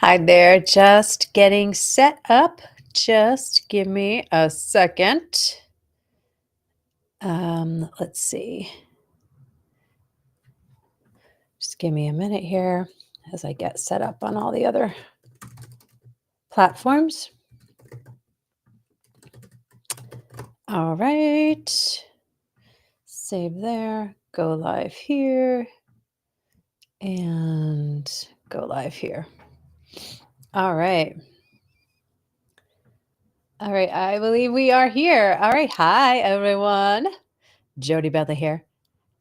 Hi there, just getting set up. Just give me a second. Let's see. Just give me a minute here as I get set up on all the other platforms. All right. Save there, go live here, and go live here. All right. All right. I believe we are here. All right. Hi, everyone. Jody Bedley here,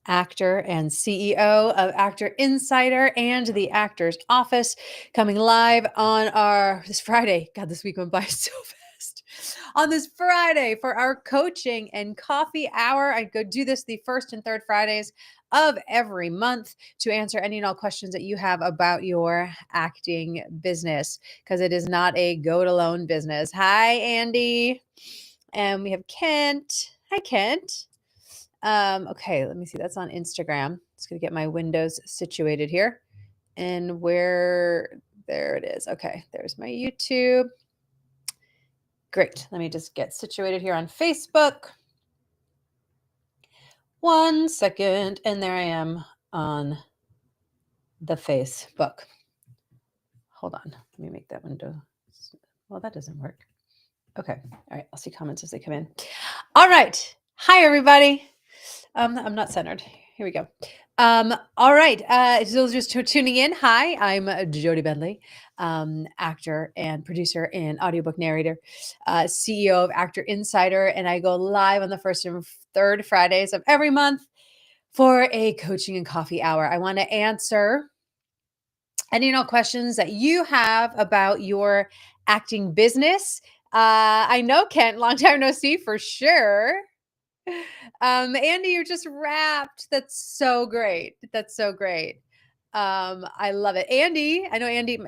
actor and CEO of Actor Insider and the Actor's Office, coming live on this Friday. God, this week went by so fast. On this Friday for our coaching and coffee hour. I go do this the first and third Fridays of every month to answer any and all questions that you have about your acting business, because it is not a go it alone business. Hi, Andy. And we have Kent. Hi, Kent. Okay, let me see. That's on Instagram. Just gonna get my windows situated here. And there it is. Okay, there's my YouTube. Great. Let me just get situated here on Facebook. 1 second. And there I am on the Facebook. Hold on. Let me make that window. Well, that doesn't work. Okay. All right. I'll see comments as they come in. All right. Hi, everybody. I'm not centered. Here we go. All right. Those just tuning in. Hi, I'm Jody Bentley, actor and producer and audiobook narrator, CEO of Actor Insider, and I go live on the first and third Fridays of every month for a coaching and coffee hour. I want to answer any questions that you have about your acting business. I know Kent, long time no see for sure. Andy, you're just wrapped. That's so great. That's so great. I love it. Andy, I know Andy.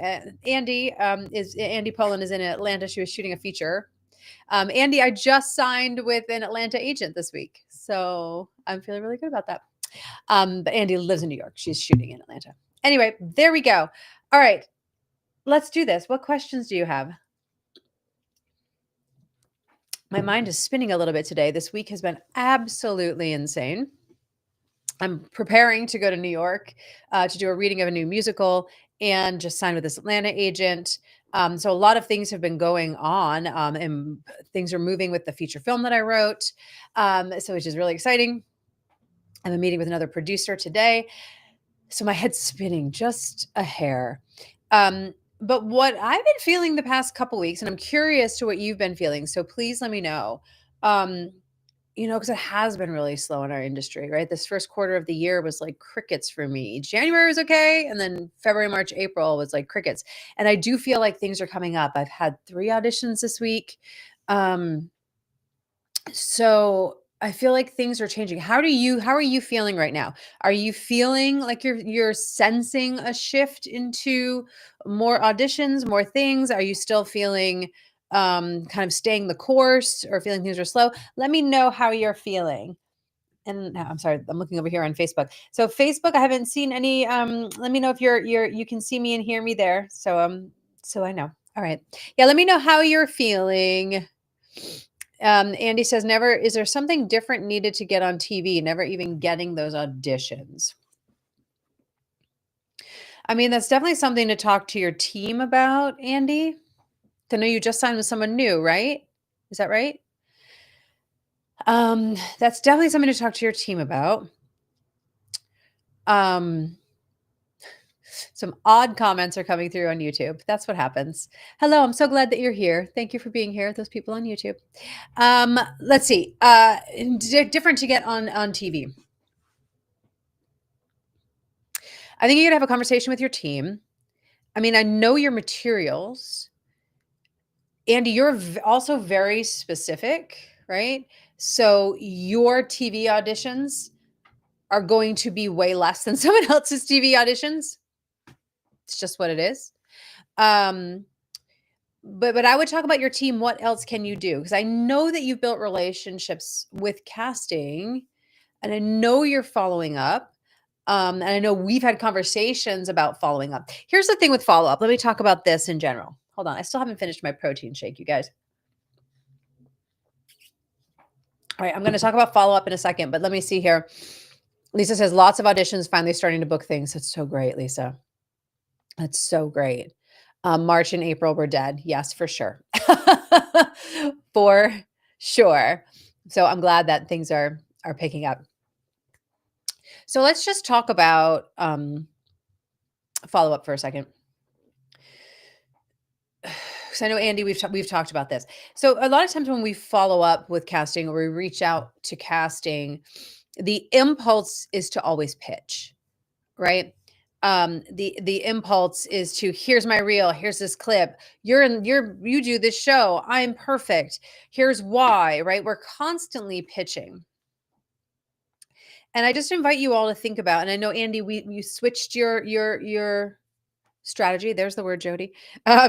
Andy Poland is in Atlanta. She was shooting a feature. Andy, I just signed with an Atlanta agent this week, so I'm feeling really good about that. But Andy lives in New York. She's shooting in Atlanta. Anyway, there we go. All right, let's do this. What questions do you have? My mind is spinning a little bit today. This week has been absolutely insane. I'm preparing to go to New York to do a reading of a new musical and just sign with this Atlanta agent. So a lot of things have been going on, and things are moving with the feature film that I wrote. So which is really exciting. I have a meeting with another producer today. So my head's spinning just a hair. But what I've been feeling the past couple weeks, and I'm curious to what you've been feeling, so please let me know. Because it has been really slow in our industry, right? This first quarter of the year was like crickets for me. January was okay, and then February, March, April was like crickets. And I do feel like things are coming up. I've had 3 auditions this week. So I feel like things are changing. How are you feeling right now? Are you feeling like you're sensing a shift into more auditions, more things? Are you still feeling kind of staying the course, or feeling things are slow? Let me know how you're feeling. And I'm sorry, I'm looking over here on Facebook. So Facebook, I haven't seen any. Let me know if you can see me and hear me there. So I know. All right. Yeah, let me know how you're feeling. Andy says, never, is there something different needed to get on TV? Never even getting those auditions. I mean, that's definitely something to talk to your team about, Andy. I know you just signed with someone new, right? Is that right? That's definitely something to talk to your team about. Some odd comments are coming through on YouTube. That's what happens. Hello, I'm so glad that you're here. Thank you for being here, those people on YouTube. Let's see. Different to get on TV. I think you could have a conversation with your team. I mean, I know your materials. Andy, you're also very specific, right? So your TV auditions are going to be way less than someone else's TV auditions. It's just what it is. But I would talk about your team. What else can you do? Because I know that you've built relationships with casting, and I know you're following up. And I know we've had conversations about following up. Here's the thing with follow up. Let me talk about this in general. Hold on. I still haven't finished my protein shake, you guys. All right. I'm going to talk about follow up in a second, but let me see here. Lisa says lots of auditions, finally starting to book things. That's so great, Lisa. That's so great. March and April were dead. Yes, for sure. For sure. So I'm glad that things are picking up. So let's just talk about follow up for a second. Because I know, Andy, we've talked about this. So a lot of times when we follow up with casting or we reach out to casting, the impulse is to always pitch, right? The impulse is to, here's my reel, here's this clip, you do this show, I'm perfect, here's why, right? We're constantly pitching. And I just invite you all to think about, and I know, Andy, you switched your strategy. There's the word, Jody.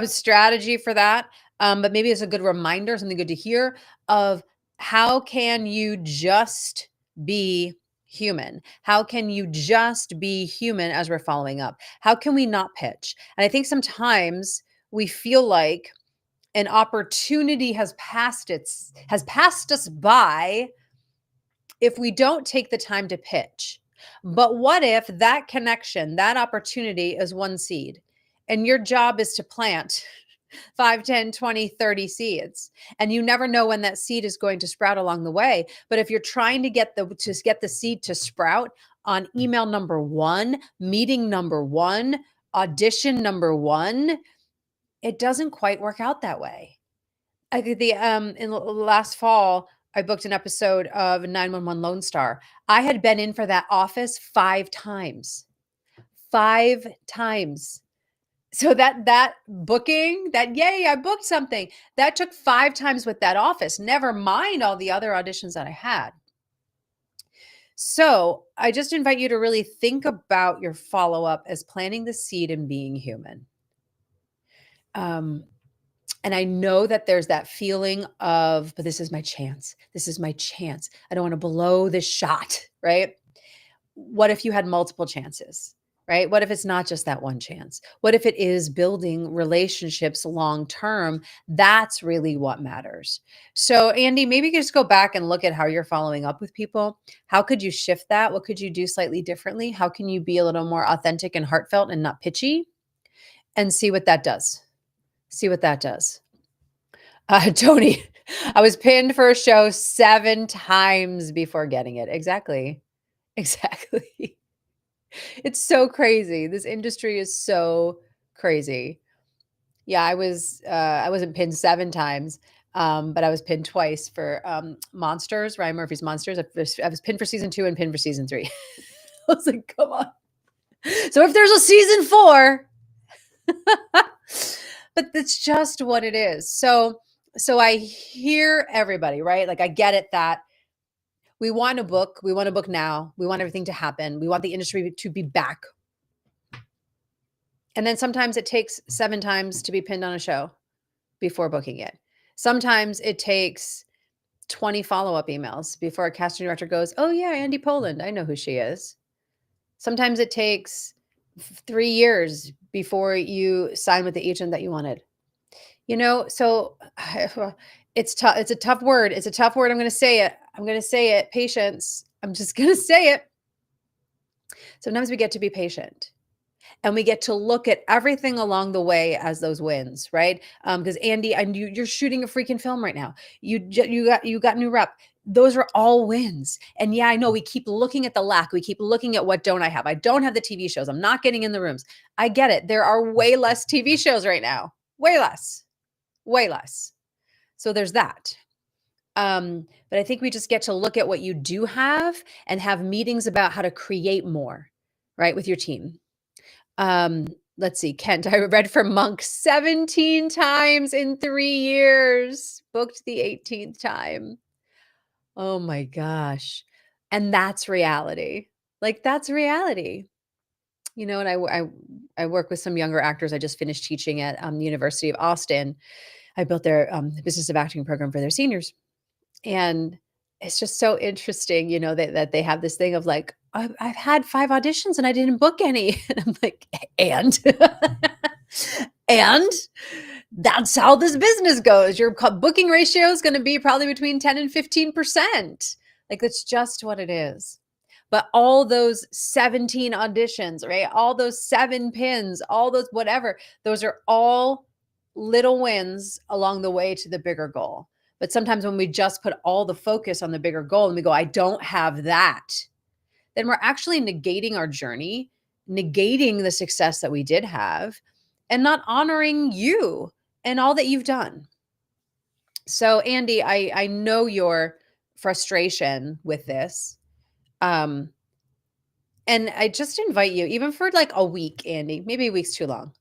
Strategy for that. But maybe it's a good reminder, something good to hear of how can you just be human? How can you just be human as we're following up? How can we not pitch? And I think sometimes we feel like an opportunity has passed us by if we don't take the time to pitch. But what if that connection, that opportunity is one seed and your job is to plant 5, 10, 20, 30 seeds, and you never know when that seed is going to sprout along the way. But if you're trying to get the seed to sprout on email number 1, meeting number 1, audition number 1, it doesn't quite work out that way. I think in last fall, I booked an episode of 911 Lone Star. I had been in for that office 5 times. 5 times. So that booking, yay, I booked something, that took 5 times with that office, never mind all the other auditions that I had. So I just invite you to really think about your follow-up as planting the seed and being human. And I know that there's that feeling of, but this is my chance. This is my chance. I don't want to blow this shot, right? What if you had multiple chances, right? What if it's not just that one chance? What if it is building relationships long term? That's really what matters. So, Andy, maybe just go back and look at how you're following up with people. How could you shift that? What could you do slightly differently? How can you be a little more authentic and heartfelt and not pitchy? And see what that does. See what that does. Tony, I was pinned for a show 7 times before getting it. Exactly. Exactly. It's so crazy. This industry is so crazy. Yeah, I wasn't pinned 7 times, but I was pinned twice for Monsters, Ryan Murphy's Monsters. I was pinned for season 2 and pinned for season 3. I was like, come on. So if there's a season 4, but that's just what it is. So I hear everybody, right? Like I get it that we want to book now. We want everything to happen. We want the industry to be back. And then sometimes it takes 7 times to be pinned on a show before booking it. Sometimes it takes 20 follow-up emails before a casting director goes, oh yeah, Andy Poland, I know who she is. Sometimes it takes 3 years before you sign with the agent that you wanted. So it's tough. It's a tough word. It's a tough word. I'm going to say it. Patience. I'm just going to say it. Sometimes we get to be patient and we get to look at everything along the way as those wins, right? Because Andy, you're shooting a freaking film right now. You got new rep. Those are all wins. And yeah, I know we keep looking at the lack. We keep looking at what don't I have? I don't have the TV shows. I'm not getting in the rooms. I get it. There are way less TV shows right now. Way less. So there's that. But I think we just get to look at what you do have and have meetings about how to create more, right, with your team. Let's see, Kent, I read for Monk 17 times in 3 years, booked the 18th time. Oh my gosh. And that's reality. Like that's reality. And I work with some younger actors. I just finished teaching at the University of Austin. I built their business of acting program for their seniors. And it's just so interesting, that they have this thing of like, I've had 5 auditions and I didn't book any. And I'm like, and? And that's how this business goes. Your booking ratio is going to be probably between 10 and 15%. Like, that's just what it is. But all those 17 auditions, right? All those 7 pins, all those whatever, those are all little wins along the way to the bigger goal. But sometimes when we just put all the focus on the bigger goal and we go, I don't have that, then we're actually negating our journey, negating the success that we did have, and not honoring you and all that you've done. So, Andy, I know your frustration with this. And I just invite you, even for like a week, Andy, maybe a week's too long,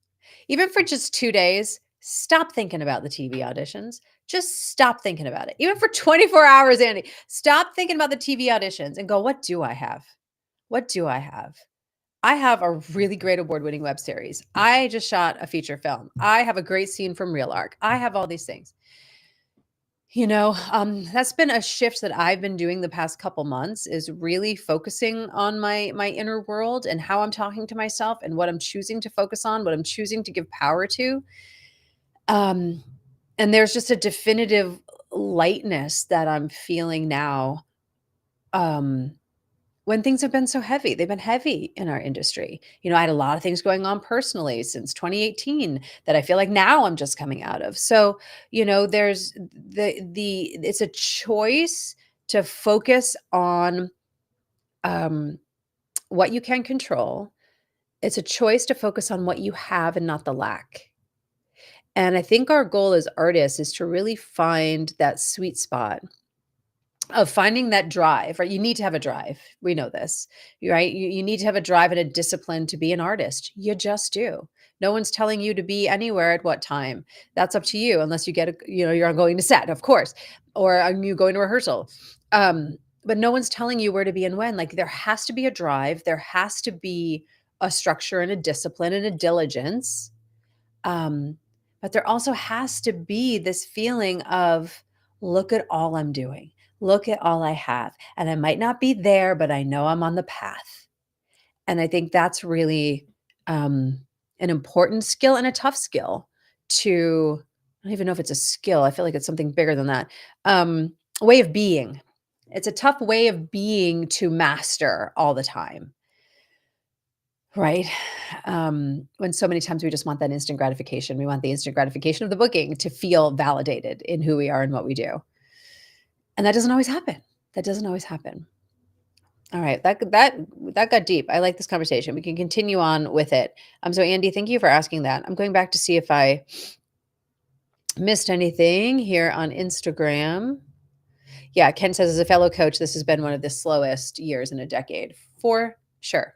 even for just 2 days, stop thinking about the TV auditions. Just stop thinking about it. Even for 24 hours, Andy, stop thinking about the TV auditions and go, what do I have? What do I have? I have a really great award-winning web series. I just shot a feature film. I have a great scene from Real Arc. I have all these things. That's been a shift that I've been doing the past couple months, is really focusing on my inner world and how I'm talking to myself and what I'm choosing to focus on, what I'm choosing to give power to. And there's just a definitive lightness that I'm feeling now. When things have been so heavy. They've been heavy in our industry. I had a lot of things going on personally since 2018 that I feel like now I'm just coming out of. So, there's it's a choice to focus on what you can control. It's a choice to focus on what you have and not the lack. And I think our goal as artists is to really find that sweet spot of finding that drive, right? You need to have a drive. We know this, right? You need to have a drive and a discipline to be an artist. You just do. No one's telling you to be anywhere at what time. That's up to you, unless you get you're going to set, of course, or you going to rehearsal. But no one's telling you where to be and when. Like, there has to be a drive. There has to be a structure and a discipline and a diligence. But there also has to be this feeling of, look at all I'm doing. Look at all I have. And I might not be there, but I know I'm on the path. And I think that's really an important skill and a tough skill to, I don't even know if it's a skill. I feel like it's something bigger than that. Way of being. It's a tough way of being to master all the time. Right. When so many times we just want that instant gratification. We want the instant gratification of the booking to feel validated in who we are and what we do. And that doesn't always happen. That doesn't always happen. All right. That got deep. I like this conversation. We can continue on with it. So Andy, thank you for asking that. I'm going back to see if I missed anything here on Instagram. Yeah, Ken says, as a fellow coach, this has been one of the slowest years in a decade. For sure.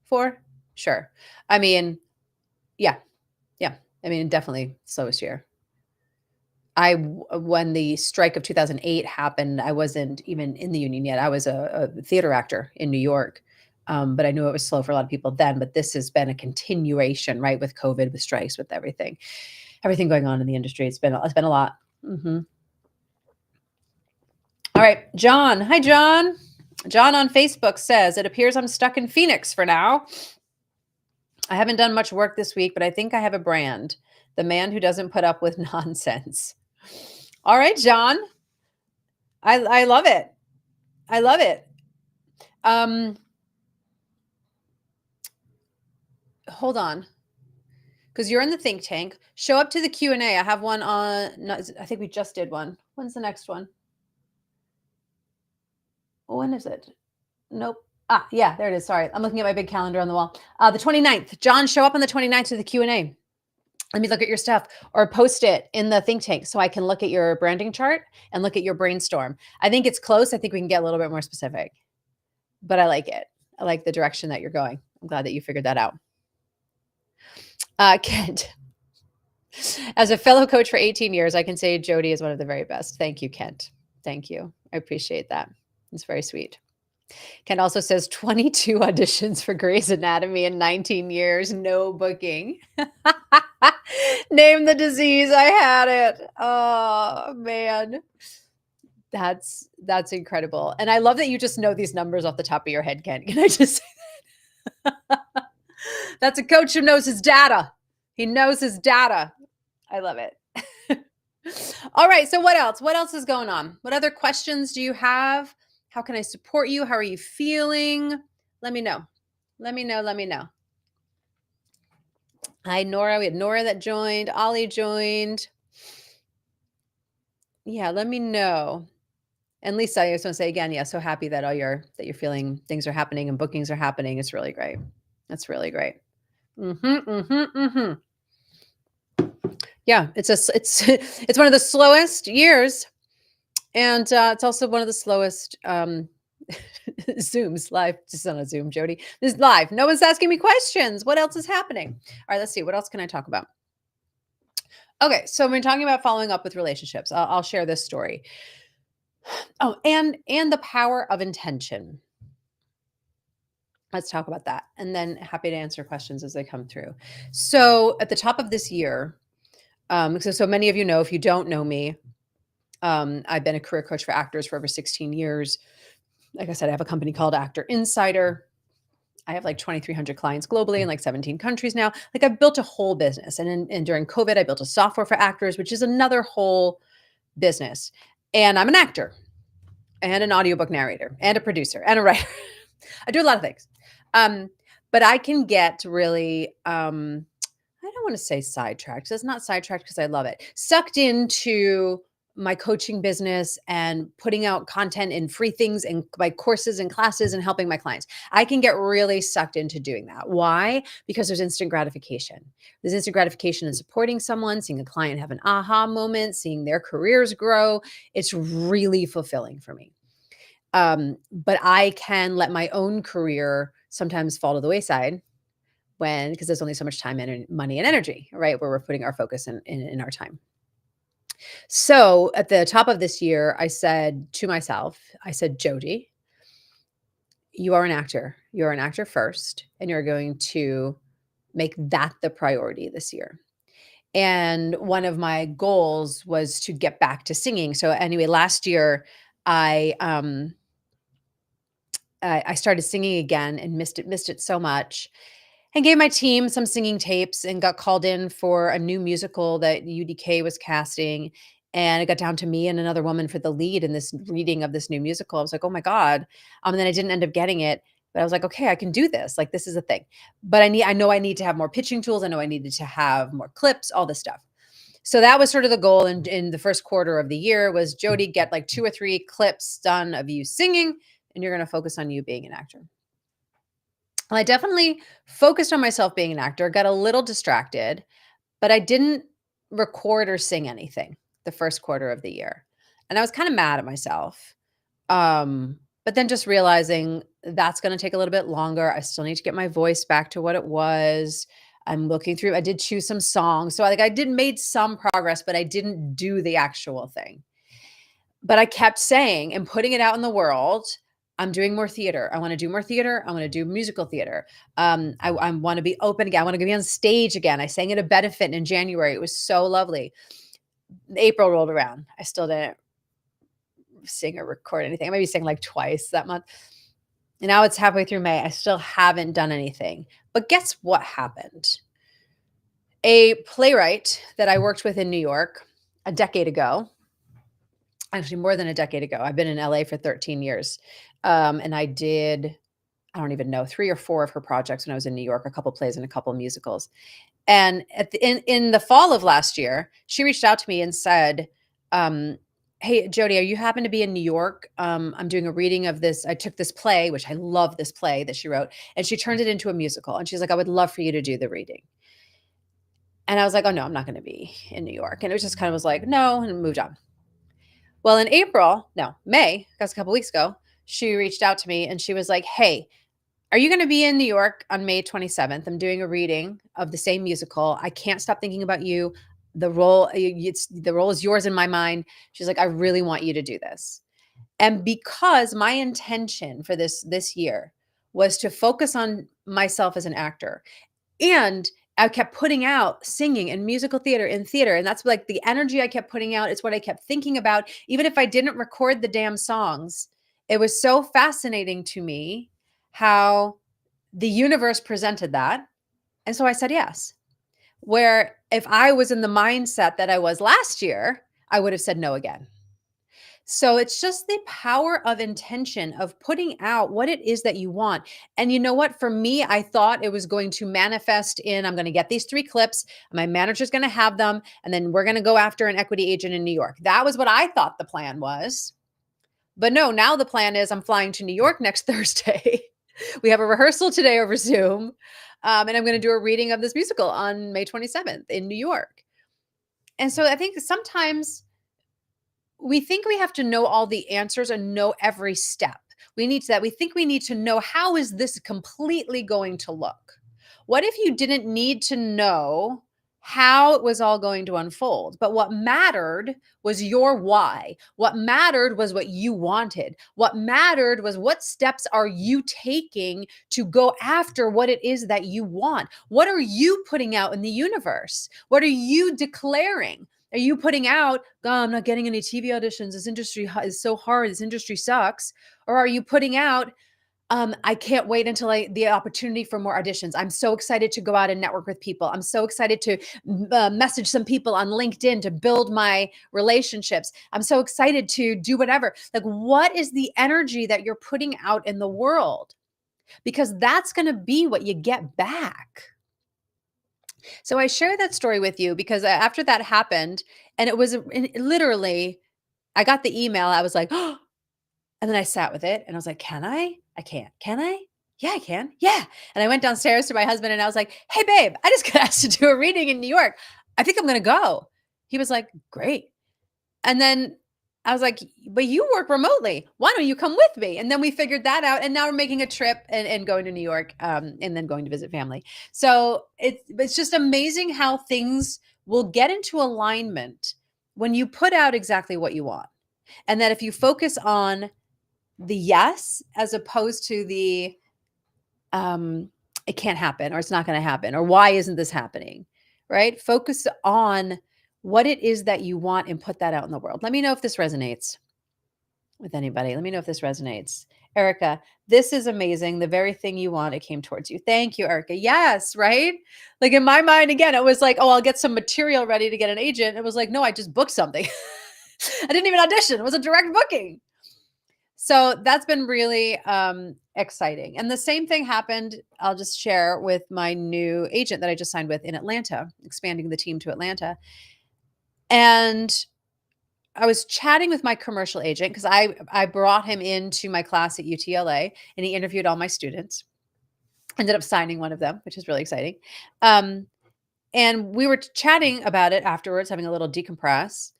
For sure. I mean, yeah. I mean, definitely slowest year. When the strike of 2008 happened, I wasn't even in the union yet. I was a theater actor in New York. But I knew it was slow for a lot of people then, but this has been a continuation, right? With COVID, with strikes, with everything going on in the industry. It's been a lot. Mm-hmm. All right, John. Hi, John. John on Facebook says, it appears I'm stuck in Phoenix for now. I haven't done much work this week, but I think I have a brand. The man who doesn't put up with nonsense. All right, John. I love it. I love it. Hold on. Because you're in the think tank. Show up to the Q&A. I have one on, no, I think we just did one. When's the next one? When is it? Nope. Yeah, there it is. Sorry. I'm looking at my big calendar on the wall. The 29th. John, show up on the 29th to the Q&A. Let me look at your stuff, or post it in the think tank so I can look at your branding chart and look at your brainstorm. I think it's close. I think we can get a little bit more specific, but I like it. I like the direction that you're going. I'm glad that you figured that out. Kent, as a fellow coach for 18 years, I can say Jody is one of the very best. Thank you, Kent. Thank you. I appreciate that. It's very sweet. Kent also says 22 auditions for Grey's Anatomy in 19 years, no booking. Name the disease. I had it. Oh, man. That's incredible. And I love that you just know these numbers off the top of your head, Ken. Can I just say that's a coach who knows his data. He knows his data. I love it. All right. So what else? What else is going on? What other questions do you have? How can I support you? How are you feeling? Let me know. Let me know. Let me know. Hi, Nora. We had Nora that joined. Ollie joined. Yeah, let me know. And Lisa, I just want to say again, yeah, so happy that you're feeling things are happening and bookings are happening. It's really great. That's really great. Yeah, it's it's one of the slowest years, and it's also one of the slowest Zooms live. Just on a Zoom, Jody. This is live. No one's asking me questions. What else is happening? All right, let's see. What else can I talk about? Okay, so we're talking about following up with relationships. I'll share this story. Oh, and the power of intention. Let's talk about that. And then happy to answer questions as they come through. So at the top of this year, so many of you know, if you don't know me, I've been a career coach for actors for over 16 years. Like I said, I have a company called Actor Insider. I have like 2,300 clients globally in like 17 countries now. Like I've built a whole business. And during COVID, I built a software for actors, which is another whole business. And I'm an actor and an audiobook narrator and a producer and a writer. I do a lot of things. But I can get really, I don't want to say sidetracked. It's not sidetracked because I love it. Sucked into my coaching business and putting out content and free things and my courses and classes and helping my clients. I can get really sucked into doing that. Why? Because there's instant gratification. There's instant gratification in supporting someone, seeing a client have an aha moment, seeing their careers grow. It's really fulfilling for me. But I can let my own career sometimes fall to the wayside because there's only so much time and money and energy, right? Where we're putting our focus in our time. So at the top of this year, I said to myself, Jody, you are an actor. You're an actor first, and you're going to make that the priority this year. And one of my goals was to get back to singing. So anyway, last year, I started singing again and missed it so much, and gave my team some singing tapes and got called in for a new musical that UDK was casting. And it got down to me and another woman for the lead in this reading of this new musical. I was like, oh my God. And then I didn't end up getting it, but I was like, okay, I can do this. Like, this is a thing, but I know I need to have more pitching tools. I know I needed to have more clips, all this stuff. So that was sort of the goal in the first quarter of the year was, Jody, get like 2 or 3 clips done of you singing, and you're going to focus on you being an actor. Well, I definitely focused on myself being an actor, got a little distracted, but I didn't record or sing anything the first quarter of the year. And I was kind of mad at myself. But then just realizing that's going to take a little bit longer. I still need to get my voice back to what it was. I'm looking through, I did choose some songs. So I did made some progress, but I didn't do the actual thing. But I kept saying and putting it out in the world, I'm doing more theater. I want to do more theater. I want to do musical theater. I want to be open again. I want to be on stage again. I sang at a benefit in January. It was so lovely. April rolled around. I still didn't sing or record anything. I maybe sang like twice that month. And now it's halfway through May. I still haven't done anything. But guess what happened? A playwright that I worked with in New York a decade ago, actually more than a decade ago. I've been in LA for 13 years. And I did, I don't even know, 3 or 4 of her projects when I was in New York, a couple plays and a couple musicals. And in the fall of last year, she reached out to me and said, hey, Jody, are you happen to be in New York? I'm doing a reading of this. I took this play, which I love this play that she wrote, and she turned it into a musical. And she's like, I would love for you to do the reading. And I was like, oh no, I'm not going to be in New York. And it was just kind of was like, no, and moved on. Well, in May, that's a couple weeks ago, she reached out to me and she was like, hey, are you going to be in New York on May 27th? I'm doing a reading of the same musical. I can't stop thinking about you. The role is yours in my mind. She's like, I really want you to do this. And because my intention for this year was to focus on myself as an actor, and I kept putting out singing and musical theater in theater. And that's like the energy I kept putting out. It's what I kept thinking about. Even if I didn't record the damn songs, it was so fascinating to me how the universe presented that. And so I said yes. Where if I was in the mindset that I was last year, I would have said no again. So it's just the power of intention, of putting out what it is that you want. And you know what? For me, I thought it was going to manifest in I'm going to get these 3 clips, my manager's going to have them, and then we're going to go after an equity agent in New York. That was what I thought the plan was. But no, now the plan is I'm flying to New York next Thursday. We have a rehearsal today over Zoom. And I'm going to do a reading of this musical on May 27th in New York. And so I think sometimes we think we have to know all the answers and know every step. We think we need to know, how is this completely going to look? What if you didn't need to know how it was all going to unfold? But what mattered was your why. What mattered was what you wanted. What mattered was what steps are you taking to go after what it is that you want? What are you putting out in the universe? What are you declaring? Are you putting out, "God, I'm not getting any TV auditions. This industry is so hard. This industry sucks." Or are you putting out, "I can't wait until the opportunity for more auditions. I'm so excited to go out and network with people. I'm so excited to message some people on LinkedIn to build my relationships. I'm so excited to do whatever." Like, what is the energy that you're putting out in the world? Because that's going to be what you get back. So I share that story with you because after that happened, and it was literally, I got the email. I was like, oh, and then I sat with it and I was like, can I? I can't. Can I? Yeah, I can. Yeah. And I went downstairs to my husband and I was like, hey, babe, I just got asked to do a reading in New York. I think I'm going to go. He was like, great. And then I was like, but you work remotely. Why don't you come with me? And then we figured that out. And now we're making a trip and going to New York and then going to visit family. So it's just amazing how things will get into alignment when you put out exactly what you want. And that if you focus on the yes, as opposed to the it can't happen, or it's not going to happen, or why isn't this happening, right? Focus on what it is that you want and put that out in the world. Let me know if this resonates with anybody. Let me know if this resonates. Erica, this is amazing. The very thing you want, it came towards you. Thank you, Erica. Yes, right? Like in my mind, again, it was like, oh, I'll get some material ready to get an agent. It was like, no, I just booked something. I didn't even audition. It was a direct booking. So that's been really exciting. And the same thing happened, I'll just share, with my new agent that I just signed with in Atlanta, expanding the team to Atlanta. And I was chatting with my commercial agent because I brought him into my class at UTLA and he interviewed all my students. Ended up signing one of them, which is really exciting. And we were chatting about it afterwards, having a little decompress.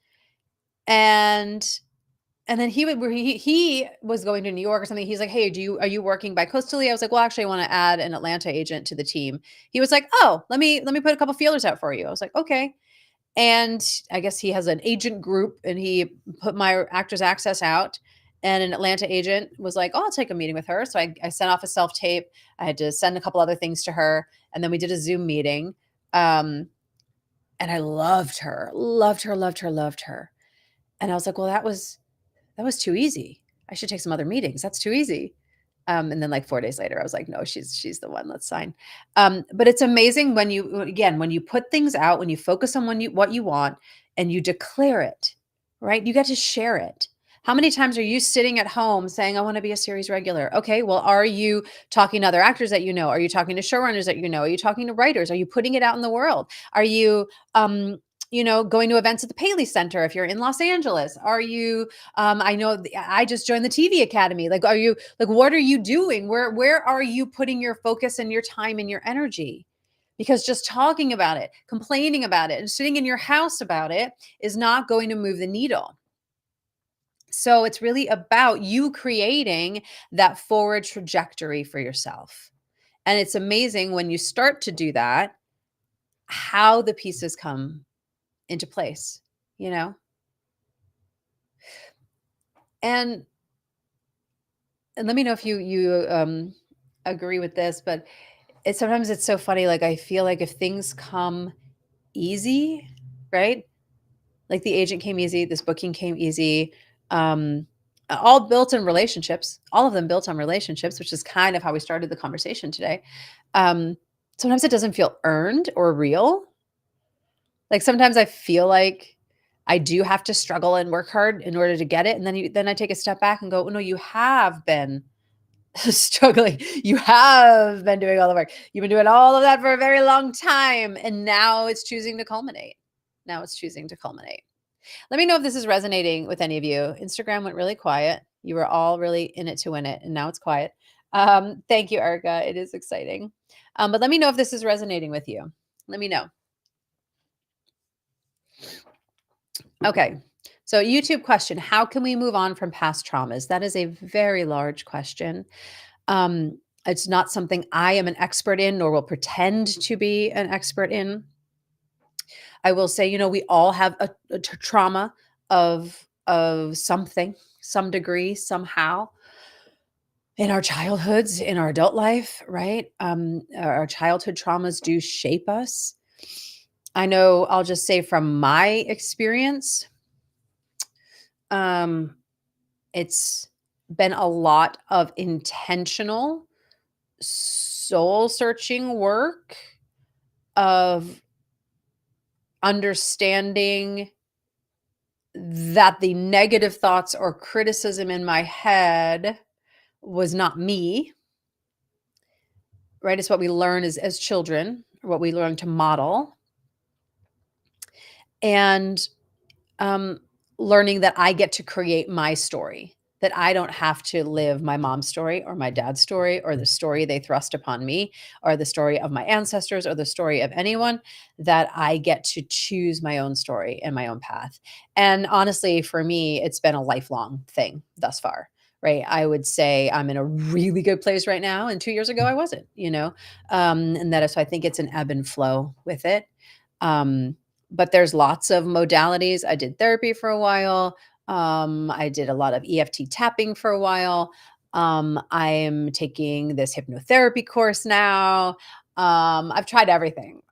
And then he was going to New York or something. He's like, hey, are you working bi-coastally? I was like, well, actually I want to add an Atlanta agent to the team. He was like, oh, let me put a couple feelers out for you. I was like, okay. And I guess he has an agent group and he put my Actors Access out, and an Atlanta agent was like, oh, I'll take a meeting with her. So I sent off a self-tape. I had to send a couple other things to her. And then we did a Zoom meeting. And I loved her. And I was like, well, that was too easy. I should take some other meetings. That's too easy. And then like 4 days later, I was like, no, she's the one. Let's sign. But it's amazing when you put things out, when you focus on what you want and you declare it, right? You get to share it. How many times are you sitting at home saying, I want to be a series regular? Okay, well, are you talking to other actors that you know? Are you talking to showrunners that you know? Are you talking to writers? Are you putting it out in the world? Are you, going to events at the Paley Center if you're in Los Angeles? Are you, I know I just joined the TV Academy. Like, what are you doing? Where are you putting your focus and your time and your energy? Because just talking about it, complaining about it, and sitting in your house about it is not going to move the needle. So it's really about you creating that forward trajectory for yourself. And it's amazing when you start to do that, how the pieces come into place, you know? And let me know if you agree with this, but sometimes it's so funny. Like, I feel like if things come easy, right? Like the agent came easy, this booking came easy. All built in relationships, all of them built on relationships, which is kind of how we started the conversation today. Um, Sometimes it doesn't feel earned or real. Like sometimes I feel like I do have to struggle and work hard in order to get it. And then I take a step back and go, oh, no, you have been struggling. You have been doing all the work. You've been doing all of that for a very long time. And now it's choosing to culminate. Now it's choosing to culminate. Let me know if this is resonating with any of you. Instagram went really quiet. You were all really in it to win it, and now it's quiet. Thank you, Erica. It is exciting. But let me know if this is resonating with you. Let me know. Okay. So YouTube question, how can we move on from past traumas? That is a very large question. It's not something I am an expert in, nor will pretend to be an expert in. I will say, we all have a trauma of something, some degree, somehow in our childhoods, in our adult life, right? Our childhood traumas do shape us. I know, I'll just say from my experience, it's been a lot of intentional soul searching work of understanding that the negative thoughts or criticism in my head was not me, right? It's what we learn as children, or what we learn to model. And learning that I get to create my story, that I don't have to live my mom's story or my dad's story or the story they thrust upon me or the story of my ancestors or the story of anyone, that I get to choose my own story and my own path. And honestly, for me, it's been a lifelong thing thus far. Right. I would say I'm in a really good place right now. And 2 years ago, I wasn't, and that is, so I think it's an ebb and flow with it. But there's lots of modalities. I did therapy for a while. I did a lot of EFT tapping for a while. I am taking this hypnotherapy course now. I've tried everything.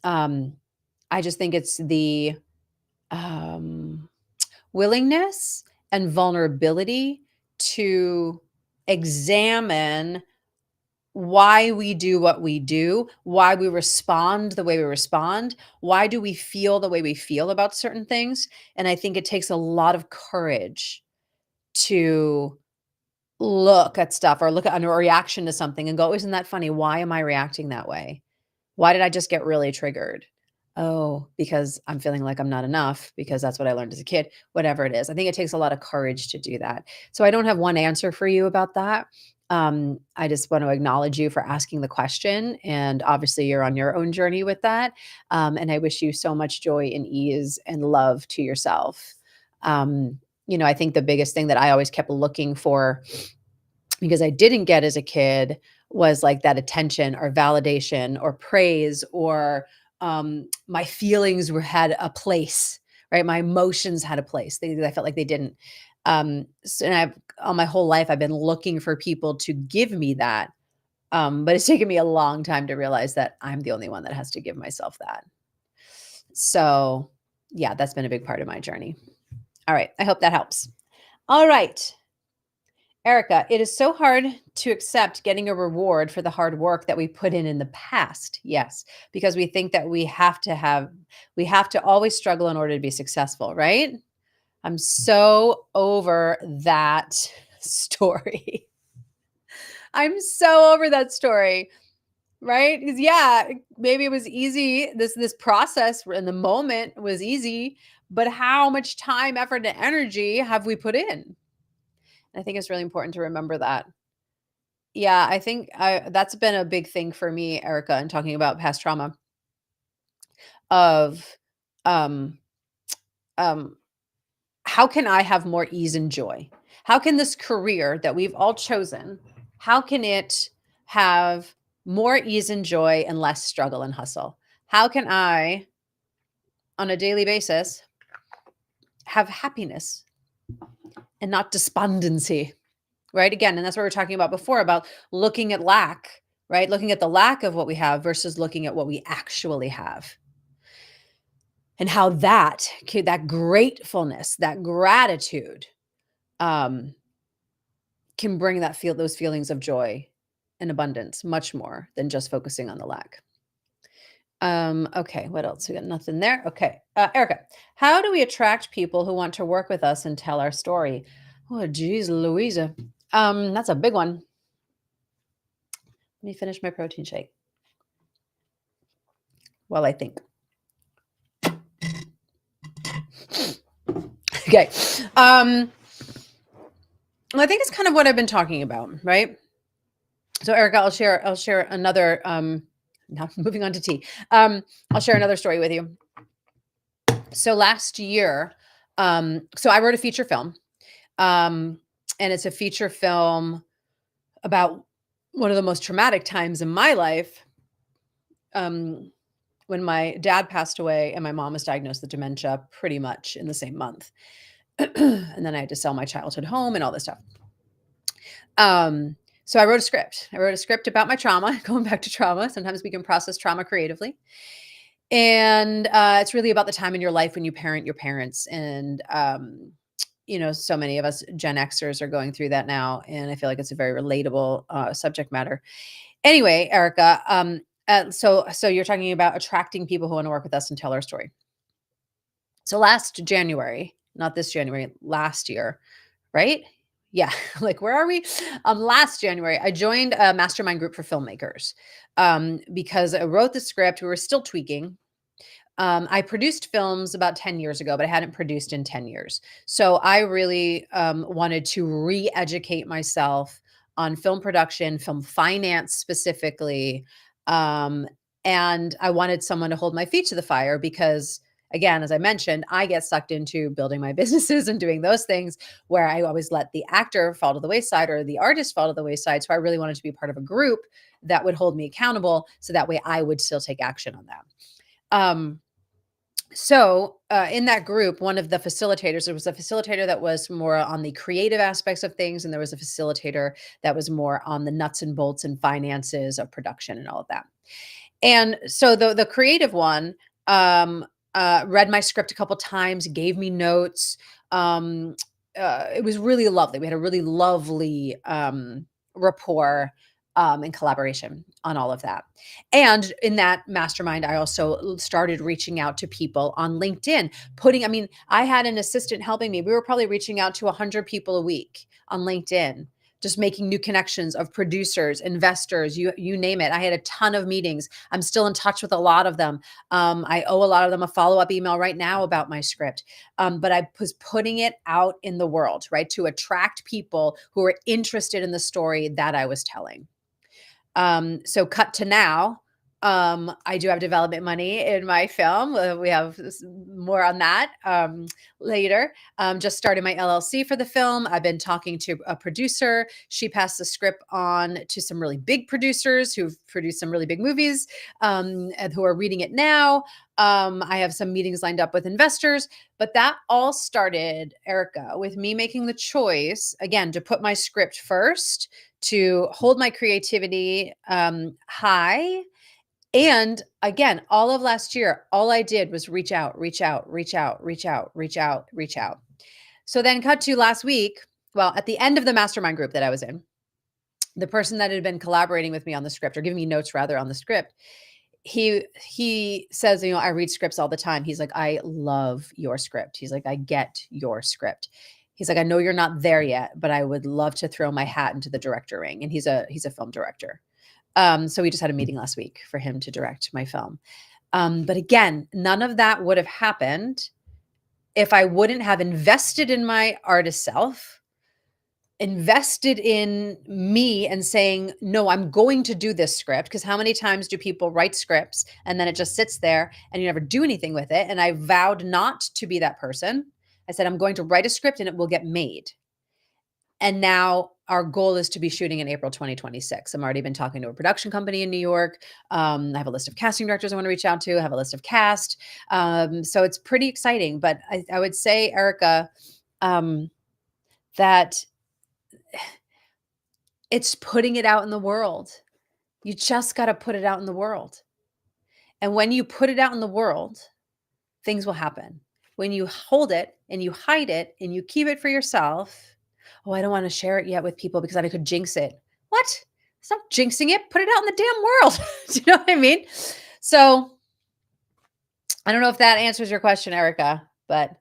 I just think it's the willingness and vulnerability to examine why we do what we do, why we respond the way we respond, why do we feel the way we feel about certain things. And I think it takes a lot of courage to look at stuff or look at a reaction to something and go, isn't that funny? Why am I reacting that way? Why did I just get really triggered? Oh, because I'm feeling like I'm not enough, because that's what I learned as a kid, whatever it is. I think it takes a lot of courage to do that. So I don't have one answer for you about that. I just want to acknowledge you for asking the question. And obviously, you're on your own journey with that. And I wish you so much joy and ease and love to yourself. I think the biggest thing that I always kept looking for, because I didn't get as a kid, was like that attention or validation or praise, or my feelings had a place, right? My emotions had a place. I felt like they didn't. And all my whole life, I've been looking for people to give me that. But it's taken me a long time to realize that I'm the only one that has to give myself that. So yeah, that's been a big part of my journey. All right. I hope that helps. All right. Erica, it is so hard to accept getting a reward for the hard work that we put in the past. Yes, because we think that we have to always struggle in order to be successful, right? I'm so over that story. I'm so over that story, right? Because yeah, maybe it was easy. This process in the moment was easy, but how much time, effort, and energy have we put in? I think it's really important to remember that. Yeah, I think that's been a big thing for me, Erica, in talking about past trauma of um um how can I have more ease and joy? How can this career that we've all chosen, how can it have more ease and joy and less struggle and hustle? How can I, on a daily basis, have happiness and not despondency? Right? Again, and that's what we were talking about before, about looking at lack right? Looking at the lack of what we have versus looking at what we actually have. And how that gratefulness, that gratitude, um, can bring those feelings of joy and abundance much more than just focusing on the lack. Okay, what else? We got nothing there. Okay. Erica, how do we attract people who want to work with us and tell our story? Oh, geez, Louisa. That's a big one. Let me finish my protein shake while I think. Okay. Well, I think it's kind of what I've been talking about, right? So, Erica, I'll share another. Now moving on to tea. I'll share another story with you. So last year, so I wrote a feature film, and it's a feature film about one of the most traumatic times in my life, when my dad passed away and my mom was diagnosed with dementia pretty much in the same month. And then I had to sell my childhood home and all this stuff. So I wrote a script. I wrote a script about my trauma, going back to trauma. Sometimes we can process trauma creatively. And it's really about the time in your life when you parent your parents. And, so many of us Gen Xers are going through that now. And I feel like it's a very relatable subject matter. Anyway, Erica, so you're talking about attracting people who want to work with us and tell our story. So last January, not this January, last year, right? Yeah. Like, where are we? Last January, I joined a mastermind group for filmmakers, because I wrote the script. We were still tweaking. I produced films about 10 years ago, but I hadn't produced in 10 years. So I really wanted to re-educate myself on film production, film finance specifically. Um, and I wanted someone to hold my feet to the fire because, again, as I mentioned, I get sucked into building my businesses and doing those things where I always let the actor fall to the wayside or the artist fall to the wayside. So I really wanted to be part of a group that would hold me accountable. So that way I would still take action on that. So in that group, one of the facilitators, there was a facilitator that was more on the creative aspects of things, and there was a facilitator that was more on the nuts and bolts and finances of production and all of that. And so the creative one read my script a couple times, gave me notes. It was really lovely. We had a really lovely rapport and collaboration on all of that. And in that mastermind, I also started reaching out to people on LinkedIn, I had an assistant helping me. We were probably reaching out to 100 people a week on LinkedIn, just making new connections of producers, investors, you name it. I had a ton of meetings. I'm still in touch with a lot of them. I owe a lot of them a follow-up email right now about my script. But I was putting it out in the world, right, to attract people who are interested in the story that I was telling. So cut to now. I do have development money in my film. We have more on that later. Just started my LLC for the film. I've been talking to a producer. She passed the script on to some really big producers who've produced some really big movies, and who are reading it now. I have some meetings lined up with investors, but that all started, Erica, with me making the choice, again, to put my script first, to hold my creativity high. And again, all of last year, all I did was reach out, reach out, reach out, reach out, reach out, reach out. So then cut to last week. Well, at the end of the mastermind group that I was in, the person that had been collaborating with me on the script, or giving me notes rather on the script, he says, I read scripts all the time. He's like, I love your script. He's like, I get your script. He's like, I know you're not there yet, but I would love to throw my hat into the director ring. And he's a film director. So we just had a meeting last week for him to direct my film. But again, none of that would have happened if I wouldn't have invested in my artist self, invested in me and saying, no, I'm going to do this script. Because how many times do people write scripts and then it just sits there and you never do anything with it? And I vowed not to be that person. I said, I'm going to write a script and it will get made. And now our goal is to be shooting in April 2026. I've already been talking to a production company in New York. I have a list of casting directors I want to reach out to. I have a list of cast. So it's pretty exciting. But I would say, Erica, that it's putting it out in the world. You just got to put it out in the world. And when you put it out in the world, things will happen. When you hold it and you hide it and you keep it for yourself, oh, I don't want to share it yet with people because I could jinx it. What? Stop jinxing it. Put it out in the damn world. Do you know what I mean? So I don't know if that answers your question, Erica, but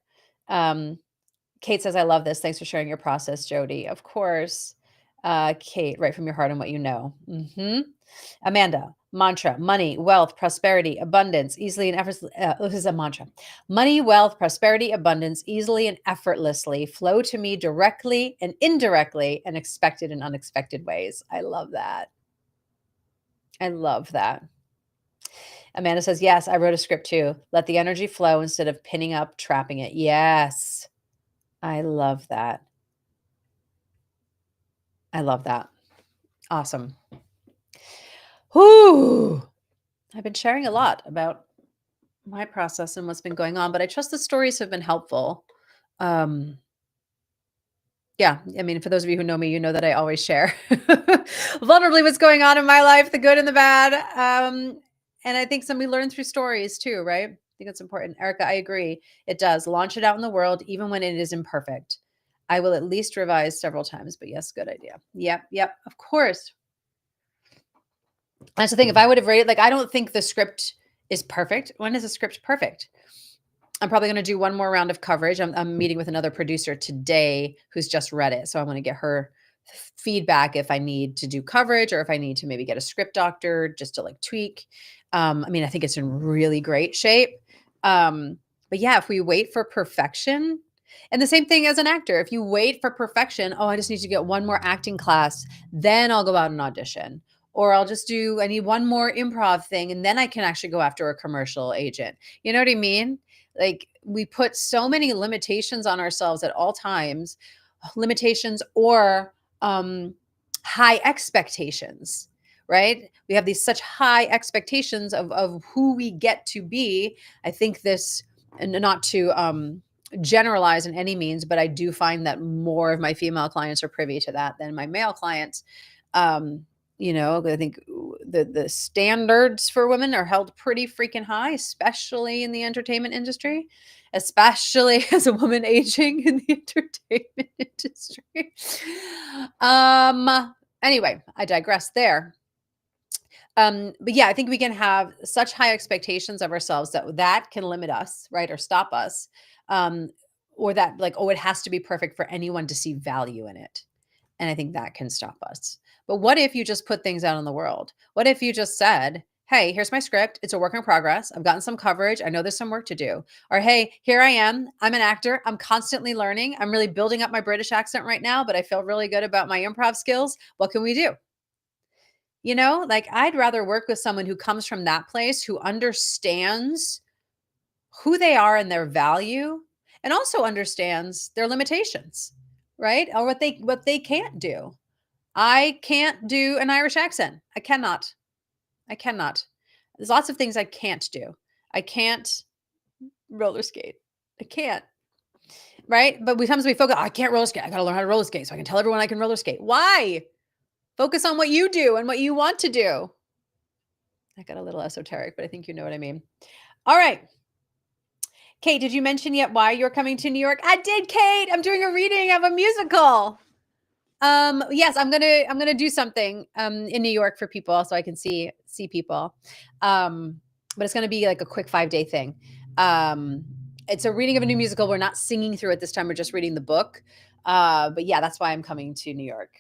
Kate says, I love this. Thanks for sharing your process, Jody. Of course. Kate, right from your heart and what you know. Amanda, mantra, money, wealth, prosperity, abundance, easily and effortlessly. This is a mantra. Money, wealth, prosperity, abundance, easily and effortlessly flow to me directly and indirectly and expected and unexpected ways. I love that. I love that. Amanda says, yes, I wrote a script too. Let the energy flow instead of pinning up, trapping it. Yes. I love that. I love that. Awesome. Whoo! I've been sharing a lot about my process and what's been going on, but I trust the stories have been helpful. Yeah, I mean, for those of you who know me, you know that I always share vulnerably what's going on in my life, the good and the bad. And I think somebody learn through stories too, right? I think it's important. Erica, I agree. It does. Launch it out in the world, even when it is imperfect. I will at least revise several times, but yes, good idea. Yep, of course. That's the thing. If I would have rated, like, I don't think the script is perfect. When is a script perfect? I'm probably going to do one more round of coverage. I'm meeting with another producer today who's just read it. So I want to get her feedback if I need to do coverage or if I need to maybe get a script doctor just to like tweak. I mean, I think it's in really great shape. But yeah, if we wait for perfection, and the same thing as an actor, if you wait for perfection, oh, I just need to get one more acting class, then I'll go out and audition. Or I need one more improv thing, and then I can actually go after a commercial agent. You know what I mean? Like, we put so many limitations on ourselves at all times, limitations or high expectations, right? We have these such high expectations of who we get to be. I think this, and not to generalize in any means, but I do find that more of my female clients are privy to that than my male clients. I think the standards for women are held pretty freaking high, especially in the entertainment industry, especially as a woman aging in the entertainment industry. Anyway, I digress there. But yeah, I think we can have such high expectations of ourselves that can limit us, right? Or stop us. Or that like, oh, it has to be perfect for anyone to see value in it. And I think that can stop us. But what if you just put things out in the world? What if you just said, hey, here's my script. It's a work in progress. I've gotten some coverage. I know there's some work to do. Or, hey, here I am. I'm an actor. I'm constantly learning. I'm really building up my British accent right now, but I feel really good about my improv skills. What can we do? You know, like, I'd rather work with someone who comes from that place, who understands who they are and their value, and also understands their limitations, right? Or what they can't do. I can't do an Irish accent. I cannot. There's lots of things I can't do. I can't roller skate. I can't. Right? But sometimes we focus, I can't roller skate. I got to learn how to roller skate so I can tell everyone I can roller skate. Why? Focus on what you do and what you want to do. I got a little esoteric, but I think you know what I mean. All right. Kate, did you mention yet why you're coming to New York? I did, Kate. I'm doing a reading of a musical. Yes, I'm gonna do something in New York for people so I can see people. But it's gonna be like a quick 5-day thing. It's a reading of a new musical. We're not singing through it this time. We're just reading the book. But yeah, that's why I'm coming to New York.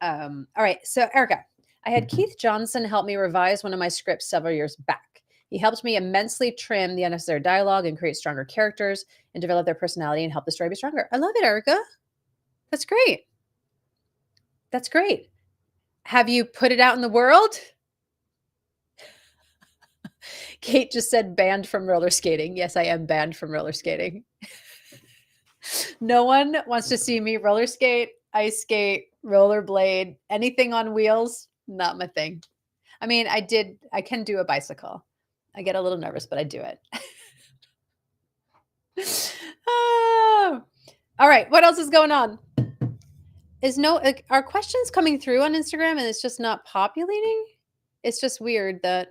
All right. So Erica, I had Keith Johnson help me revise one of my scripts several years back. He helped me immensely trim the unnecessary dialogue and create stronger characters and develop their personality and help the story be stronger. I love it, Erica. That's great. That's great. Have you put it out in the world? Kate just said banned from roller skating. Yes, I am banned from roller skating. No one wants to see me roller skate, ice skate, rollerblade, anything on wheels. Not my thing. I mean, I can do a bicycle. I get a little nervous, but I do it. Oh. All right. What else is going on? Are questions coming through on Instagram and it's just not populating? it's just weird that,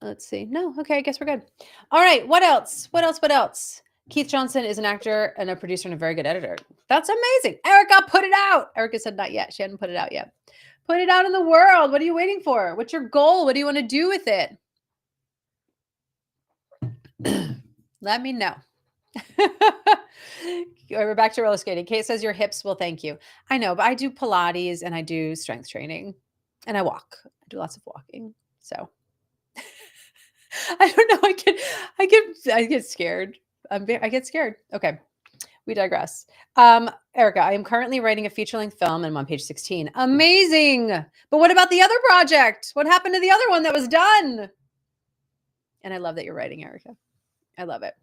let's see. No, okay, I guess we're good. All right, what else? What else? What else? Keith Johnson is an actor and a producer and a very good editor. That's amazing. Erica, put it out. Erica said not yet. She hadn't put it out yet. Put it out in the world. What are you waiting for? What's your goal? What do you want to do with it? Let me know. We're back to roller skating. Kate says your hips will thank you. I know, but I do Pilates and I do strength training and I walk. I do lots of walking. So I don't know. I get scared. I get scared. Okay. We digress. Erica, I am currently writing a feature-length film and I'm on page 16. Amazing. But what about the other project? What happened to the other one that was done? And I love that you're writing, Erica. I love it.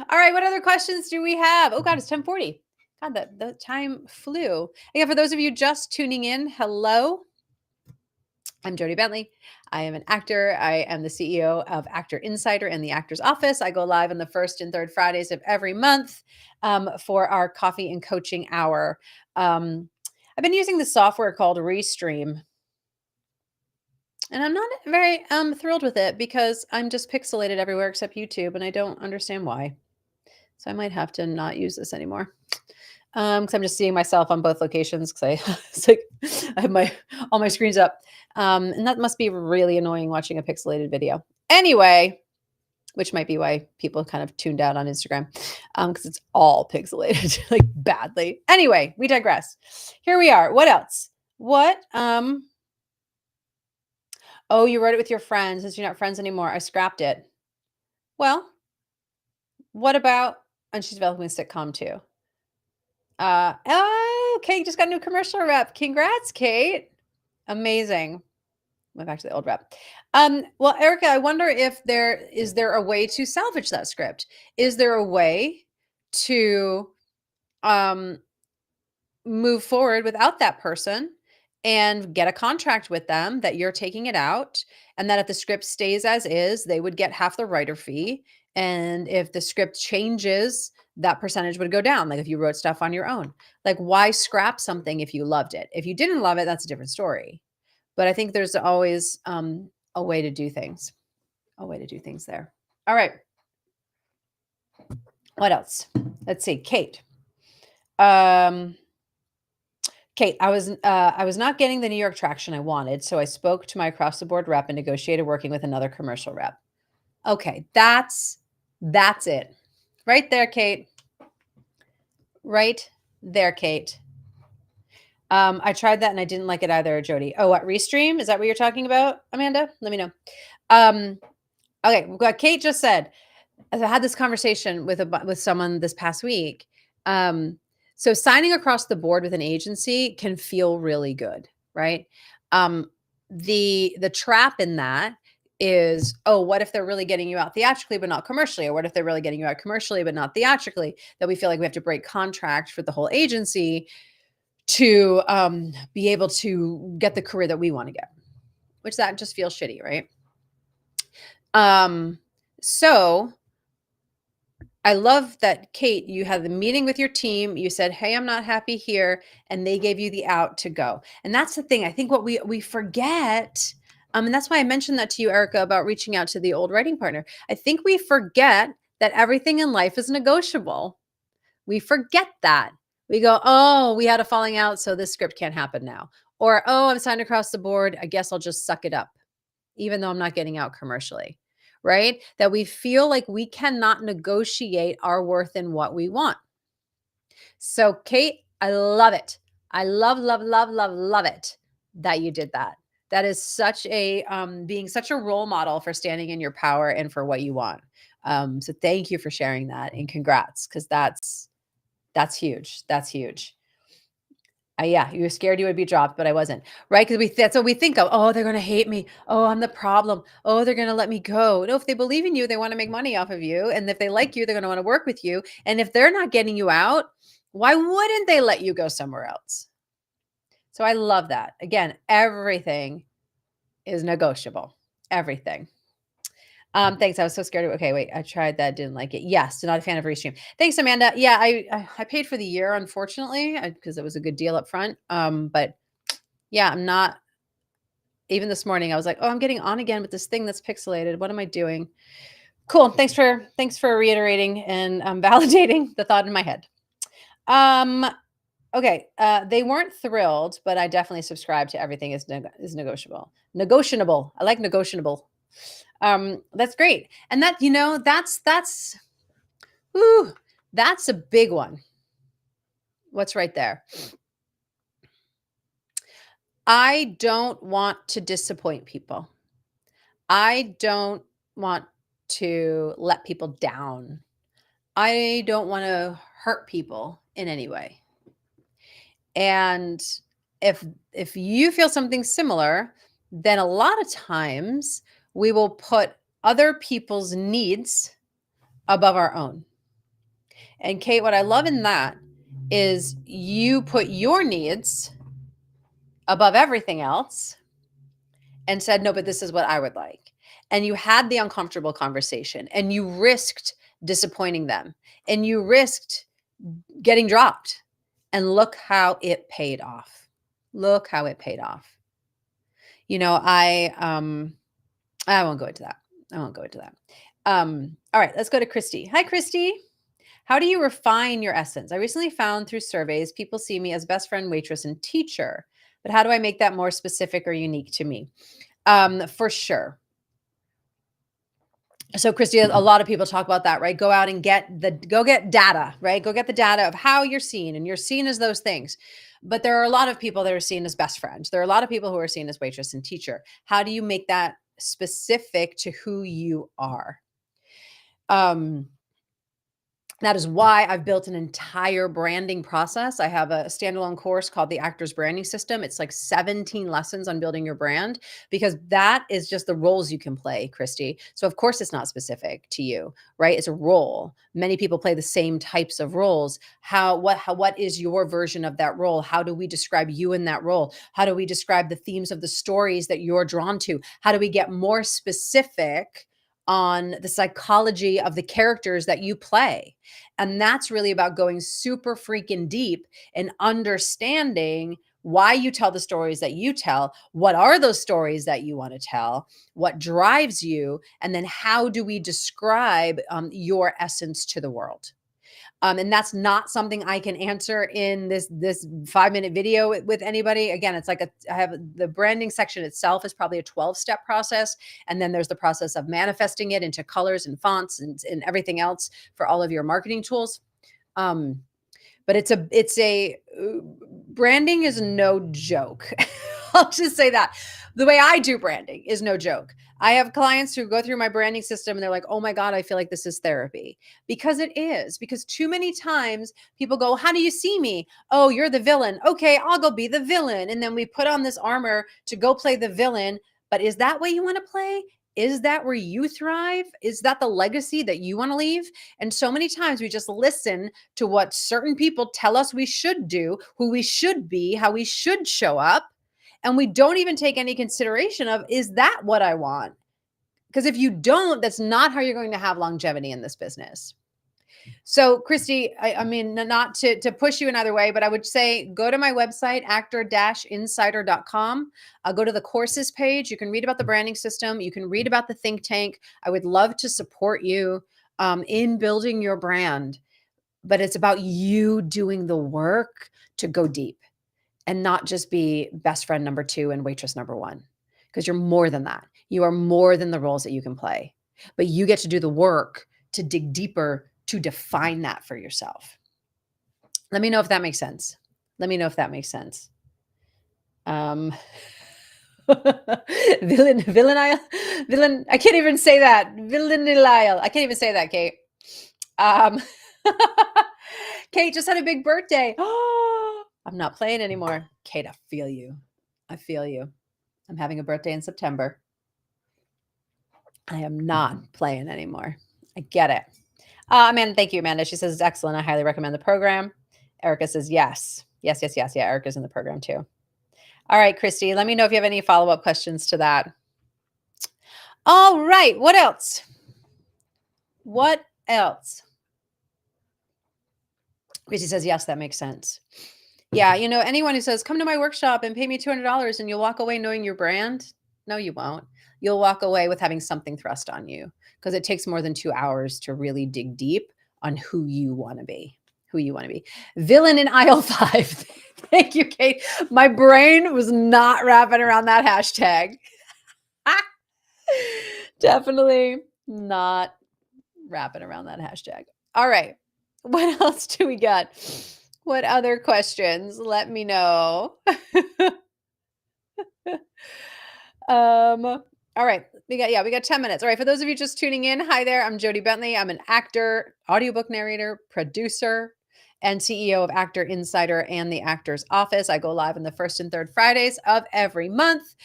All right. What other questions do we have? Oh God, it's 10:40. God, the time flew. Again, for those of you just tuning in, hello. I'm Jody Bentley. I am an actor. I am the CEO of Actor Insider and the Actor's Office. I go live on the first and third Fridays of every month for our coffee and coaching hour. I've been using the software called Restream. And I'm not very thrilled with it because I'm just pixelated everywhere except YouTube, and I don't understand why. So I might have to not use this anymore. Because I'm just seeing myself on both locations because it's like I have all my screens up. And that must be really annoying watching a pixelated video. Anyway, which might be why people kind of tuned out on Instagram because it's all pixelated like badly. Anyway, we digress. Here we are. What else? What? Oh, you wrote it with your friends. Since you're not friends anymore, I scrapped it. Well, what about? And she's developing a sitcom too. Oh, Kate just got a new commercial rep. Congrats, Kate. Amazing. Went back to the old rep. Well, Erica, I wonder if is there a way to salvage that script? Is there a way to move forward without that person and get a contract with them that you're taking it out, and that if the script stays as is, they would get half the writer fee, and if the script changes, that percentage would go down, like if you wrote stuff on your own. Like, why scrap something if you loved it? If you didn't love it, that's a different story. But I think there's always a way to do things. A way to do things there. All right. What else? Let's see. Kate. Kate, I was not getting the New York traction I wanted, so I spoke to my across the board rep and negotiated working with another commercial rep. Okay, that's it. Right there, Kate. Right there, Kate. I tried that and I didn't like it either, Jody. Oh, what, Restream? Is that what you're talking about, Amanda? Let me know. Okay, what Kate just said. I had this conversation with someone this past week. So signing across the board with an agency can feel really good, right? The trap in that is, oh, what if they're really getting you out theatrically but not commercially? Or what if they're really getting you out commercially but not theatrically? That we feel like we have to break contract for the whole agency to be able to get the career that we want to get, which that just feels shitty, right? So I love that, Kate, you had the meeting with your team. You said, hey, I'm not happy here. And they gave you the out to go. And that's the thing. I think what we forget, and that's why I mentioned that to you, Erica, about reaching out to the old writing partner. I think we forget that everything in life is negotiable. We forget that. We go, oh, we had a falling out, so this script can't happen now. Or, oh, I'm signed across the board. I guess I'll just suck it up, even though I'm not getting out commercially. Right? That we feel like we cannot negotiate our worth and what we want. So, Kate, I love it. I love it that you did that. That is such a being such a role model for standing in your power and for what you want. So thank you for sharing that, and congrats, because that's huge. That's huge. Yeah, you were scared you would be dropped, but I wasn't, right? Because that's what we think of. Oh, they're going to hate me. Oh, I'm the problem. Oh, they're going to let me go. No, if they believe in you, they want to make money off of you. And if they like you, they're going to want to work with you. And if they're not getting you out, why wouldn't they let you go somewhere else? So I love that. Again, everything is negotiable. Everything. Thanks. I was so scared. Okay, wait. I tried that. Didn't like it. Yes. Not a fan of Restream. Thanks, Amanda. Yeah, I paid for the year, unfortunately, because it was a good deal up front. But yeah, I'm not. Even this morning, I was like, oh, I'm getting on again with this thing that's pixelated. What am I doing? Cool. Thanks for reiterating and validating the thought in my head. Okay. They weren't thrilled, but I definitely subscribe to everything is negotiable. Negotiable. I like negotiable. That's great. And that, that's a big one. What's right there? I don't want to disappoint people. I don't want to let people down. I don't want to hurt people in any way. And if you feel something similar, then a lot of times we will put other people's needs above our own. And Kate, what I love in that is you put your needs above everything else and said, no, but this is what I would like. And you had the uncomfortable conversation and you risked disappointing them and you risked getting dropped. And look how it paid off. Look how it paid off. I won't go into that. All right, let's go to Christy. Hi, Christy. How do you refine your essence? I recently found through surveys, people see me as best friend, waitress, and teacher. But how do I make that more specific or unique to me? For sure. So Christy, a lot of people talk about that, right? Go out and get data, right? Go get the data of how you're seen, and you're seen as those things. But there are a lot of people that are seen as best friends. There are a lot of people who are seen as waitress and teacher. How do you make that specific to who you are? That is why I've built an entire branding process. I have a standalone course called the Actors Branding System. It's like 17 lessons on building your brand, because that is just the roles you can play, Christy. So of course it's not specific to you, right? It's a role. Many people play the same types of roles. What is your version of that role? How do we describe you in that role? How do we describe the themes of the stories that you're drawn to? How do we get more specific on the psychology of the characters that you play? And that's really about going super freaking deep and understanding why you tell the stories that you tell. What are those stories that you want to tell? What drives you? And then how do we describe your essence to the world? And that's not something I can answer in this 5-minute video with anybody. Again, it's like I have the branding section itself is probably a 12-step process. And then there's the process of manifesting it into colors and fonts and everything else for all of your marketing tools. But branding is no joke. I'll just say that. The way I do branding is no joke. I have clients who go through my branding system and they're like, oh my God, I feel like this is therapy. Because it is. Because too many times people go, how do you see me? Oh, you're the villain. Okay, I'll go be the villain. And then we put on this armor to go play the villain. But is that what you want to play? Is that where you thrive? Is that the legacy that you want to leave? And so many times we just listen to what certain people tell us we should do, who we should be, how we should show up. And we don't even take any consideration of, is that what I want? Because if you don't, that's not how you're going to have longevity in this business. So Christy, I mean, not to push you in either way, but I would say go to my website, actor-insider.com. Go to the courses page. You can read about the branding system. You can read about the think tank. I would love to support you in building your brand, but it's about you doing the work to go deep and not just be best friend number 2 and waitress number 1, because you're more than that. You are more than the roles that you can play, but you get to do the work to dig deeper, to define that for yourself. Let me know if that makes sense. Villain. Villain. I can't even say that. Villanile. I can't even say that, Kate. Kate just had a big birthday. I'm not playing anymore. Kate, I feel you. I'm having a birthday in September. I am not playing anymore. I get it. Amanda, thank you, Amanda. She says it's excellent. I highly recommend the program. Erica says yes. Yes. Yeah, Erica's in the program too. All right, Christy, let me know if you have any follow-up questions to that. All right. What else? What else? Chrissy says, yes, that makes sense. Yeah. Anyone who says, come to my workshop and pay me $200 and you'll walk away knowing your brand. No, you won't. You'll walk away with having something thrust on you because it takes more than 2 hours to really dig deep on who you want to be. Villain in aisle 5. Thank you, Kate. My brain was not wrapping around that hashtag. Definitely not wrapping around that hashtag. All right. What else do we got? What other questions? Let me know. All right. We got 10 minutes. All right. For those of you just tuning in, hi there. I'm Jody Bentley. I'm an actor, audiobook narrator, producer, and CEO of Actor Insider and the Actor's Office. I go live on the first and third Fridays of every month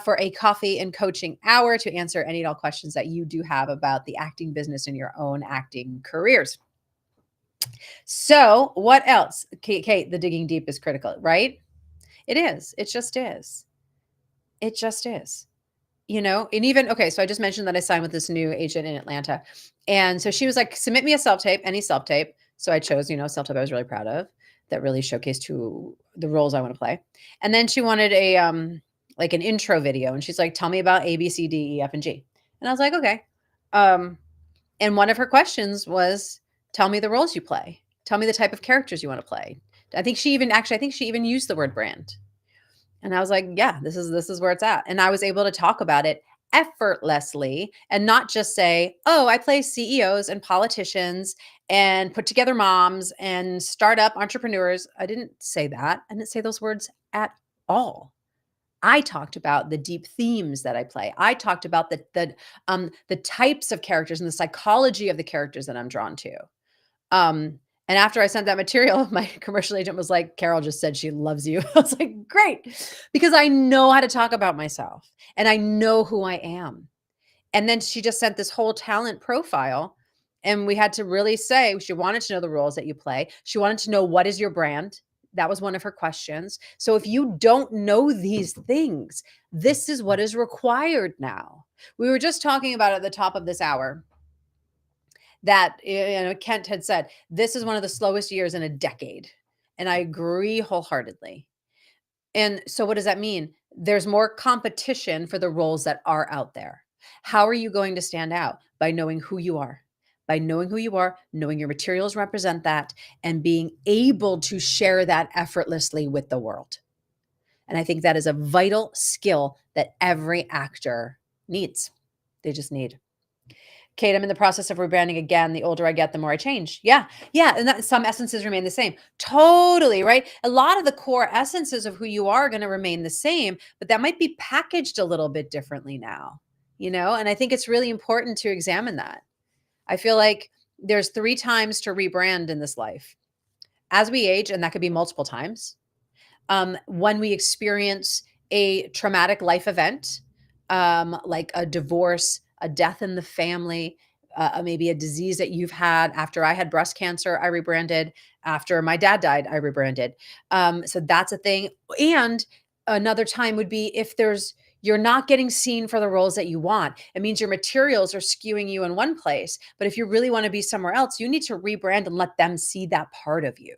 for a coffee and coaching hour to answer any and all questions that you do have about the acting business and your own acting careers. So what else? Kate, the digging deep is critical, right? It is. It just is. It just is. And even, okay, so I just mentioned that I signed with this new agent in Atlanta. And so she was like, submit me a self-tape, any self-tape. So I chose, self-tape I was really proud of that really showcased the roles I want to play. And then she wanted like an intro video. And she's like, tell me about A, B, C, D, E, F, and G. And I was like, okay. And one of her questions was, tell me the roles you play. Tell me the type of characters you want to play. I think she even used the word brand. And I was like, yeah, this is where it's at. And I was able to talk about it effortlessly and not just say, oh, I play CEOs and politicians and put together moms and startup entrepreneurs. I didn't say that. I didn't say those words at all. I talked about the deep themes that I play. I talked about the types of characters and the psychology of the characters that I'm drawn to. And after I sent that material, my commercial agent was like, Carol just said she loves you. I was like, great, because I know how to talk about myself and I know who I am. And then she just sent this whole talent profile. And we had to really say, she wanted to know the roles that you play. She wanted to know, what is your brand? That was one of her questions. So if you don't know these things, this is what is required now. We were just talking about at the top of this hour that Kent had said, this is one of the slowest years in a decade. And I agree wholeheartedly. And so what does that mean? There's more competition for the roles that are out there. How are you going to stand out? By knowing who you are. By knowing who you are, knowing your materials represent that, and being able to share that effortlessly with the world. And I think that is a vital skill that every actor needs. They just need. Kate, I'm in the process of rebranding again. The older I get, the more I change. Yeah. And some essences remain the same. Totally, right? A lot of the core essences of who you are going to remain the same, but that might be packaged a little bit differently now, And I think it's really important to examine that. I feel like there's 3 times to rebrand in this life. As we age, and that could be multiple times. When we experience a traumatic life event, like a divorce, a death in the family, maybe a disease that you've had. After I had breast cancer, I rebranded. After my dad died, I rebranded. So that's a thing. And another time would be if you're not getting seen for the roles that you want. It means your materials are skewing you in one place. But if you really want to be somewhere else, you need to rebrand and let them see that part of you.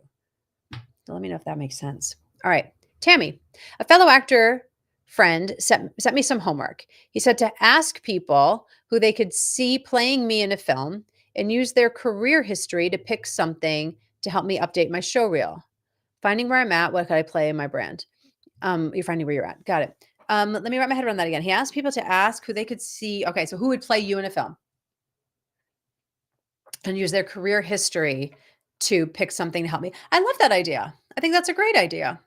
So let me know if that makes sense. All right. Tammy, a fellow actor friend sent me some homework. He said to ask people who they could see playing me in a film and use their career history to pick something to help me update my show reel. Finding where I'm at, what could I play in my brand? You're finding where you're at. Got it. Let me wrap my head around that again. He asked people to ask who they could see. Okay, so who would play you in a film? And use their career history to pick something to help me. I love that idea. I think that's a great idea.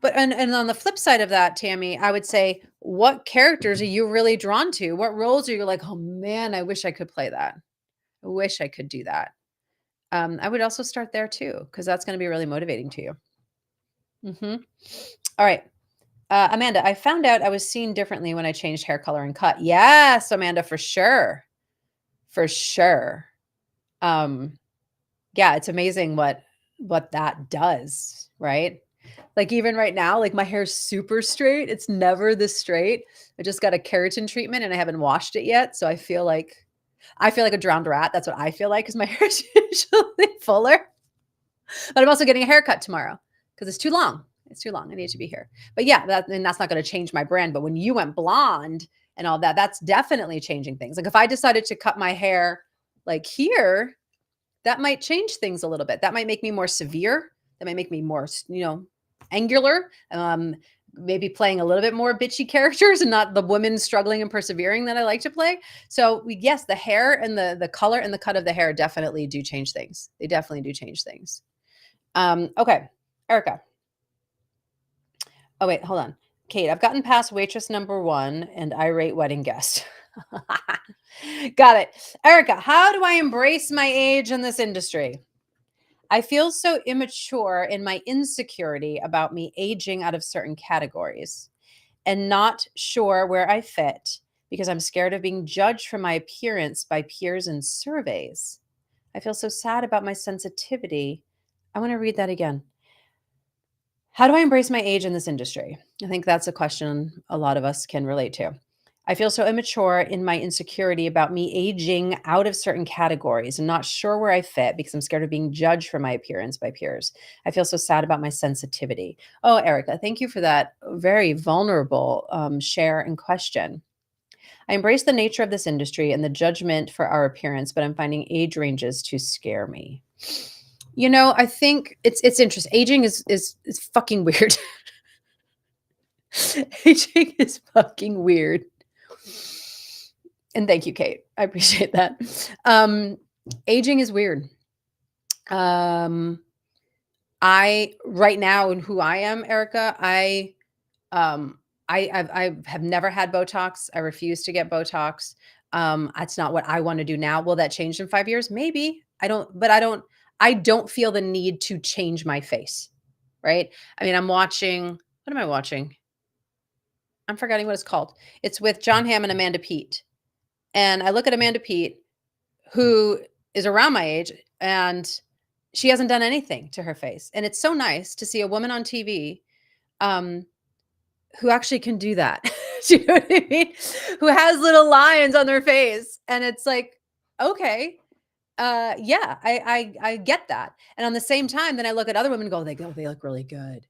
But and on the flip side of that, Tammy, I would say, what characters are you really drawn to? What roles are you like, oh man, I wish I could play that. I wish I could do that. I would also start there too, because that's going to be really motivating to you. All right. Amanda, I found out I was seen differently when I changed hair color and cut. Yes, Amanda, for sure. For sure. Yeah, it's amazing what that does, right? Like even right now, like my hair's super straight. It's never this straight. I just got a keratin treatment and I haven't washed it yet. So I feel like a drowned rat. That's what I feel like because my hair is usually fuller. But I'm also getting a haircut tomorrow because it's too long. It's too long. I need to be here. But yeah, that's not going to change my brand. But when you went blonde and all that, that's definitely changing things. Like if I decided to cut my hair like here, that might change things a little bit. That might make me more severe. That might make me more, angular. Maybe playing a little bit more bitchy characters and not the women struggling and persevering that I like to play. So yes, the hair and the color and the cut of the hair definitely do change things. They definitely do change things. Okay, Erica. Oh wait, hold on. Kate, I've gotten past waitress number 1 and irate wedding guest. Got it. Erica, how do I embrace my age in this industry? I feel so immature in my insecurity about me aging out of certain categories and not sure where I fit because I'm scared of being judged for my appearance by peers and surveys. I feel so sad about my sensitivity. I want to read that again. How do I embrace my age in this industry? I think that's a question a lot of us can relate to. I feel so immature in my insecurity about me aging out of certain categories and not sure where I fit because I'm scared of being judged for my appearance by peers. I feel so sad about my sensitivity. Oh, Erica, thank you for that very vulnerable share and question. I embrace the nature of this industry and the judgment for our appearance, but I'm finding age ranges to scare me. I think it's interesting. Aging is fucking weird. Aging is fucking weird. And thank you, Kate. I appreciate that. Aging is weird. I right now in who I am, Erica, I have never had Botox. I refuse to get Botox. That's not what I want to do now. Will that change in 5 years? Maybe. I don't feel the need to change my face. Right. I mean, what am I watching? I'm forgetting what it's called. It's with John Hamm and Amanda Peet. And I look at Amanda Peet, who is around my age, and she hasn't done anything to her face. And it's so nice to see a woman on TV who actually can do that. Do you know what I mean? Who has little lines on their face. And it's like, okay, yeah, I get that. And on the same time, then I look at other women and go, they look really good.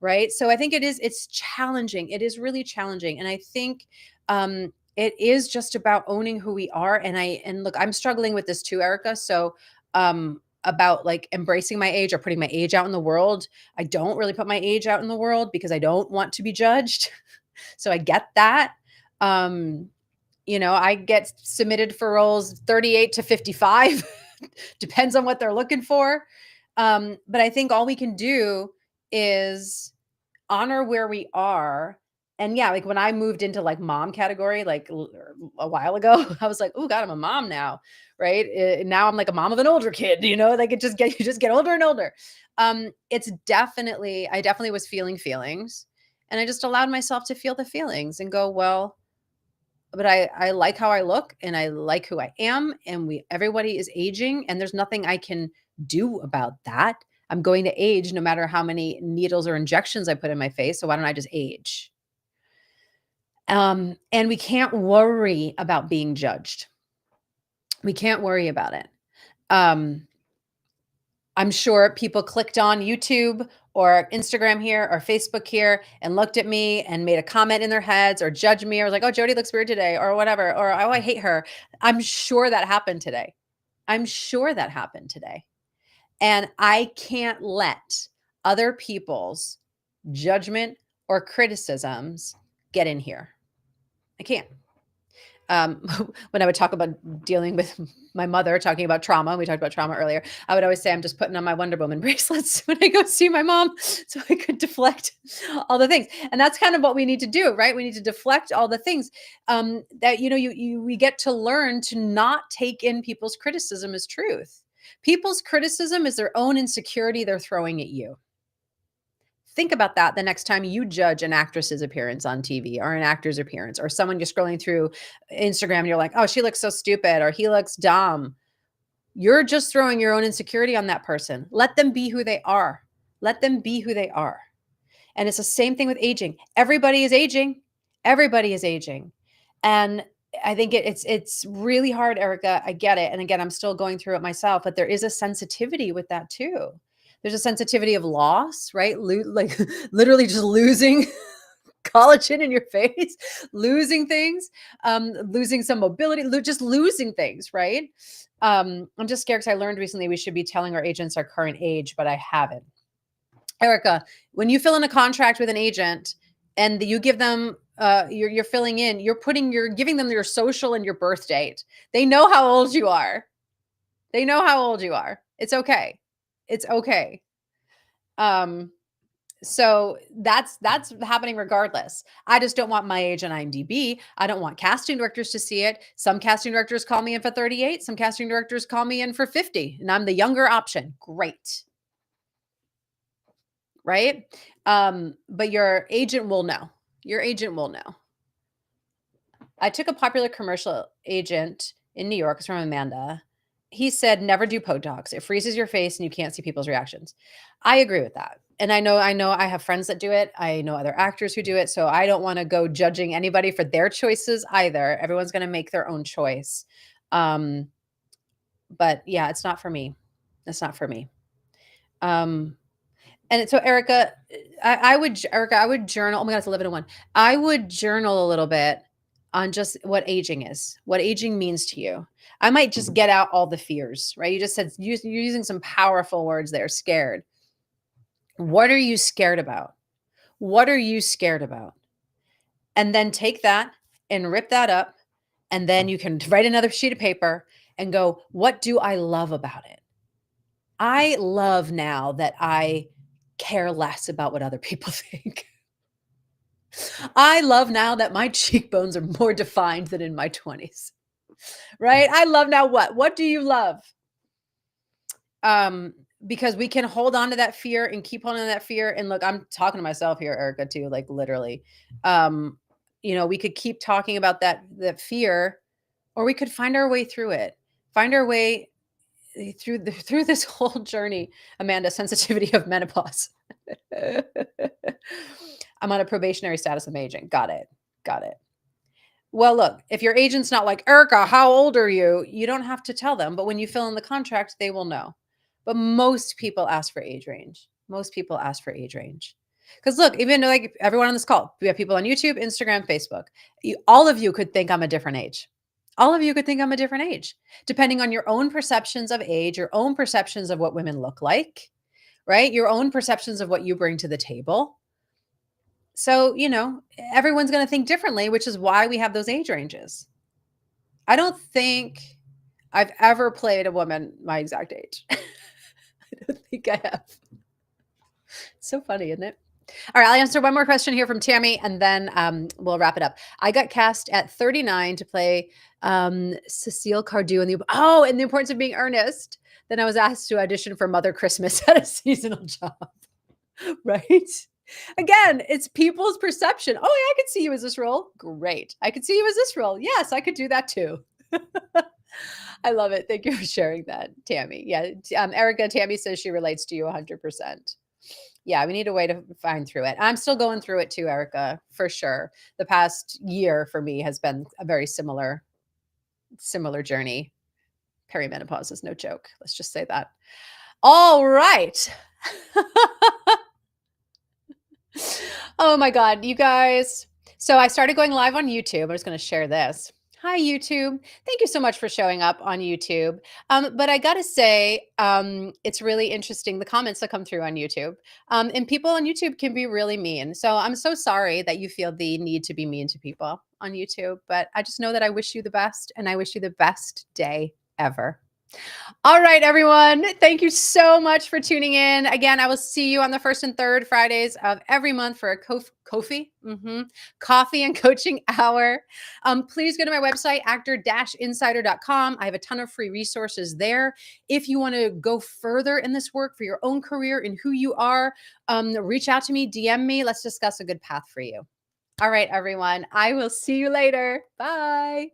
Right. So I think it's challenging. It is really challenging. And I think it is just about owning who we are. And look, I'm struggling with this too, Erica. So about like embracing my age or putting my age out in the world. I don't really put my age out in the world because I don't want to be judged. So I get that. I get submitted for roles 38 to 55. Depends on what they're looking for. But I think all we can do is honor where we are. And yeah, like when I moved into like mom category, like a while ago, I was like, oh God, I'm a mom now. Right. Now I'm like a mom of an older kid, like you just get older and older. I definitely was feeling feelings and I just allowed myself to feel the feelings and go, well, but I like how I look and I like who I am. And everybody is aging and there's nothing I can do about that. I'm going to age no matter how many needles or injections I put in my face. So why don't I just age? And we can't worry about being judged. We can't worry about it. I'm sure people clicked on YouTube or Instagram here or Facebook here and looked at me and made a comment in their heads or judged me or was like, oh, Jody looks weird today or whatever. Or, oh, I hate her. I'm sure that happened today. And I can't let other people's judgment or criticisms get in here. I can't. When I would talk about dealing with my mother, talking about trauma, we talked about trauma earlier, I would always say, I'm just putting on my Wonder Woman bracelets when I go see my mom so I could deflect all the things. And that's kind of what we need to do, right? We need to deflect all the things that, we get to learn to not take in people's criticism as truth. People's criticism is their own insecurity they're throwing at you. Think about that the next time you judge an actress's appearance on TV or an actor's appearance or someone you're scrolling through Instagram and you're like, oh, she looks so stupid or he looks dumb. You're just throwing your own insecurity on that person. Let them be who they are. Let them be who they are. And it's the same thing with aging. Everybody is aging. Everybody is aging. And I think it's really hard, Erica. I get it. And again, I'm still going through it myself, but there is a sensitivity with that too. There's a sensitivity of loss, right? Like literally just losing collagen in your face, losing things, losing some mobility, just losing things, right? I'm just scared because I learned recently we should be telling our agents our current age, but I haven't. Erica, when you fill in a contract with an agent and you give them, you're filling in, you're giving them your social and your birth date. They know how old you are. They know how old you are. It's okay. It's okay. So that's happening regardless. I just don't want my age on IMDb. I don't want casting directors to see it. Some casting directors call me in for 38. Some casting directors call me in for 50, and I'm the younger option. Great. Right? But your agent will know. Your agent will know. I took a popular commercial agent in New York. It's from Amanda. He said, never do Botox. It freezes your face and you can't see people's reactions. I agree with that. And I know I have friends that do it. I know other actors who do it. So I don't want to go judging anybody for their choices either. Everyone's going to make their own choice. But yeah, it's not for me. It's not for me. And so Erica, I would journal. Oh my God, it's 11:01. I would journal a little bit on just what aging is, what aging means to you. I might just get out all the fears, right? You just said you're using some powerful words there, scared. What are you scared about? What are you scared about? And then take that and rip that up. And then you can write another sheet of paper and go, what do I love about it? I love now that I care less about what other people think. I love now that my cheekbones are more defined than in my 20s. Right? I love now what? What do you love? Because we can hold on to that fear and keep holding on to that fear. And look, I'm talking to myself here, Erica, too, like literally. We could keep talking about that fear, or we could find our way through it. Find our way through this whole journey, Amanda, sensitivity of menopause. I'm on a probationary status of aging. Got it. Well, look, if your agent's not like, Erica, how old are you? You don't have to tell them. But when you fill in the contract, they will know. But most people ask for age range. Because look, even like everyone on this call, we have people on YouTube, Instagram, Facebook. All of you could think I'm a different age. Depending on your own perceptions of age, your own perceptions of what women look like, right? Your own perceptions of what you bring to the table. So, everyone's going to think differently, which is why we have those age ranges. I don't think I've ever played a woman my exact age. I don't think I have. So funny, isn't it? All right, I'll answer one more question here from Tammy, and then we'll wrap it up. I got cast at 39 to play Cecile Cardew in and the importance of being earnest. Then I was asked to audition for Mother Christmas at a seasonal job. Right? Again, it's people's perception. Oh, yeah, I could see you as this role. Great. I could see you as this role. Yes, I could do that too. I love it. Thank you for sharing that, Tammy. Yeah. Erica, Tammy says she relates to you 100%. Yeah, we need a way to find through it. I'm still going through it too, Erica, for sure. The past year for me has been a very similar journey. Perimenopause is no joke. Let's just say that. All right. Oh my God, you guys. So I started going live on YouTube. I'm just going to share this. Hi, YouTube. Thank you so much for showing up on YouTube. But I got to say, it's really interesting, the comments that come through on YouTube. And people on YouTube can be really mean. So I'm so sorry that you feel the need to be mean to people on YouTube. But I just know that I wish you the best, and I wish you the best day ever. All right, everyone. Thank you so much for tuning in. Again, I will see you on the first and third Fridays of every month for a coffee and coaching hour. Please go to my website, actor-insider.com. I have a ton of free resources there. If you want to go further in this work for your own career and who you are, reach out to me, DM me. Let's discuss a good path for you. All right, everyone. I will see you later. Bye.